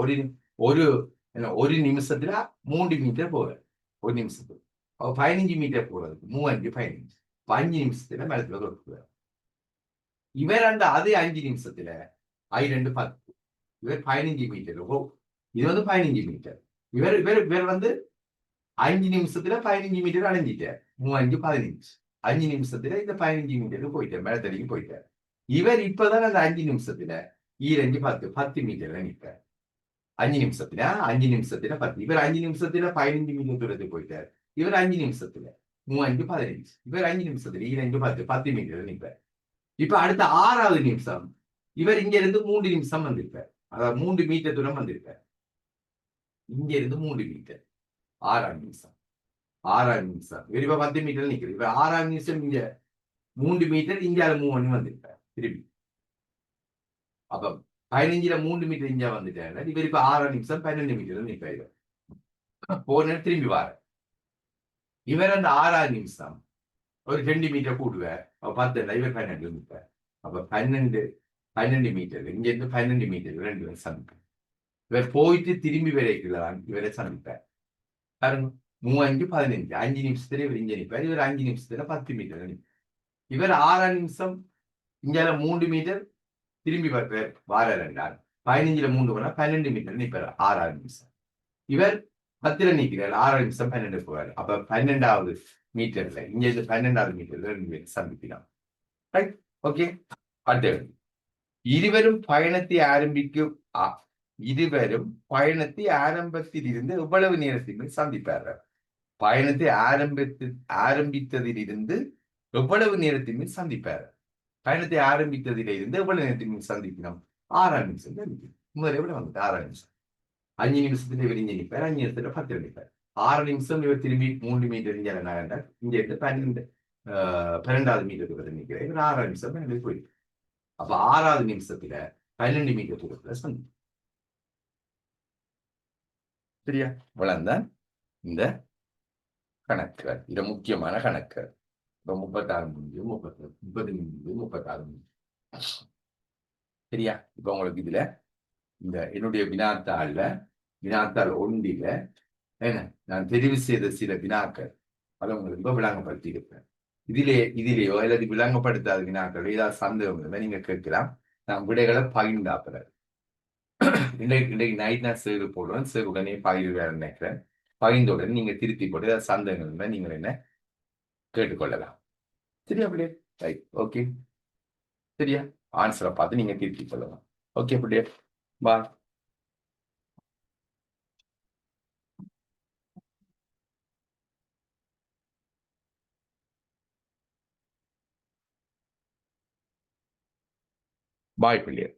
ஒரு நிமிஷத்துல 3 மீட்டர் போவார். ஒரு நிமிஷத்துக்கு 15 மீட்டர் போறதுக்கு 15. 5 நிமிஷத்துல மரத்துல தொட்டுவார். இவர் அதே 5 நிமிஷத்துல 2 10. இவர் 15 மீட்டர். இது 15 மீட்டர். இவர் 5 நிமிஷத்துல 15 மீட்டர் அடைஞ்சிட்டார். 15. 5 நிமிஷத்துல இந்த 15 மீட்டருக்கு போயிட்டார். மரத்தடிக்கு போயிட்டார். இவர் இப்பதான் அந்த 5 நிமிஷத்துல 10 மீட்டர்ல நிற்பார். 5 நிமிஷத்துல 10. இவர் 5 நிமிஷத்துல 15 மீட்டர் தூரத்துக்கு போயிட்டார். இவர் 5 நிமிஷத்துல 15. இவர் 5 நிமிஷத்துல 10 மீட்டர் நிற்பார். இப்ப அடுத்த 6வது நிமிஷம் இவர் இங்க இருந்து 3 நிமிஷம் வந்திருப்பார். அதாவது 3 மீட்டர் தூரம் வந்திருப்பார். இங்க இருந்து 3 மீட்டர். 6வது நிமிஷம். இவர் இப்ப 10 மீட்டர் நிற்கிறது. இப்ப 6வது நிமிஷம் இங்க 3 மீட்டர் இந்தியால 3 வந்திருப்பார். திரும்பி அப்ப 15ல 3 மீட்டர் இந்தியா வந்துட்டாரு. இவர் இப்ப 6வது நிமிஷம் 12 மீட்டர் நிற்பாரு. போன திரும்பி வார இவர் 6வது நிமிஷம் ஒரு 2 மீட்டர் கூடுவார். 10 இவர் 12 நிற்பார். அப்ப 12 மீட்டர் இங்க இருந்து 12 மீட்டர் 2 பேரும் சந்திப்பார். இவர் போயிட்டு திரும்பி விரைக்கலாம் இவரை சந்திப்பார். பாருங்க 15. 5 நிமிஷத்துல இவர் இங்க நிற்பார். இவர் 5 நிமிஷத்துல 10 மீட்டர் நிற்பார். இவர் 6வது நிமிஷம் இங்கால 3 மீட்டர் திரும்பி வாரார் என்றால் 15ல 3 போனா 12 மீட்டர் நிற்பார். 6வது நிமிஷம் இவர் 10ல நிற்கிறார். 6வது நிமிஷம் 12 போவார். அப்ப 12வது மீட்டர்ல இங்க இருந்து 12வது மீட்டர்ல 2 பேர் சந்திக்கலாம். ரைட். ஓகே. அடுத்த இருவரும் பயணத்தை ஆரம்பத்தில் இருந்து எவ்வளவு நேரத்தில் சந்திப்பார்கள்? பயணத்தை ஆரம்பித்ததிலிருந்து எவ்வளவு நேரத்தின் சந்திப்பார்? பயணத்தை ஆரம்பித்ததிலிருந்து எவ்வளவு நேரத்தின் சந்திக்கணும்? 6 நிமிஷம் முதல்ல எவ்வளவு 6 நிமிஷம். 5 நிமிஷத்துல இவர் இங்க நிற்பார். 5 நிமிஷத்துல 10 நிற்பார். 6 நிமிஷம் இவர் திரும்பி 3 மீட்டர் இங்க நகர்ந்தார். இங்க இருந்து 12வது மீட்டர் நிற்கிறார். இவர் 6 நிமிஷம் போயிருக்கு. அப்ப 6வது நிமிஷத்துல 12 மீட்டர் தூரத்துல சந்திப்பார். சரியா? இவ்வளவுதான் இந்த கணக்குகள். இது முக்கியமான கணக்கு. இப்ப 36 முடிஞ்சு 30 முடிஞ்சு 36 முடிஞ்சு. சரியா? இப்ப உங்களுக்கு இதுல இந்த என்னுடைய வினாத்தாள் ஒன்றில என்ன நான் தெரிவு செய்த சில வினாக்கள் அதை உங்களுக்கு இப்ப விளங்கப்படுத்தி இருப்பேன். இதிலேயோ அல்லது விளங்கப்படுத்தாத வினாக்கள் ஏதாவது சந்தேகம் இருந்தா நீங்க கேட்கலாம். நான் விடைகளை பகிர்ந்தாப்புறேன். இன்றைக்கு நைட் நான் சேரு போடுவேன். சேரு உடனே பகிர்வேன் நினைக்கிறேன். பகிர்ந்த உடனே நீங்க திருத்தி போட்டு ஏதாவது சந்தேகம் இருந்தா நீங்கள் என்ன கேட்டுக்கொள்ளலாம். சரியா அப்படியே? Right, okay. சரியா? ஆன்சரை பார்த்து நீங்க திருத்தி கொள்ளலாம். ஓகே அப்படியே? பாய். பாய் பிள்ளையர்.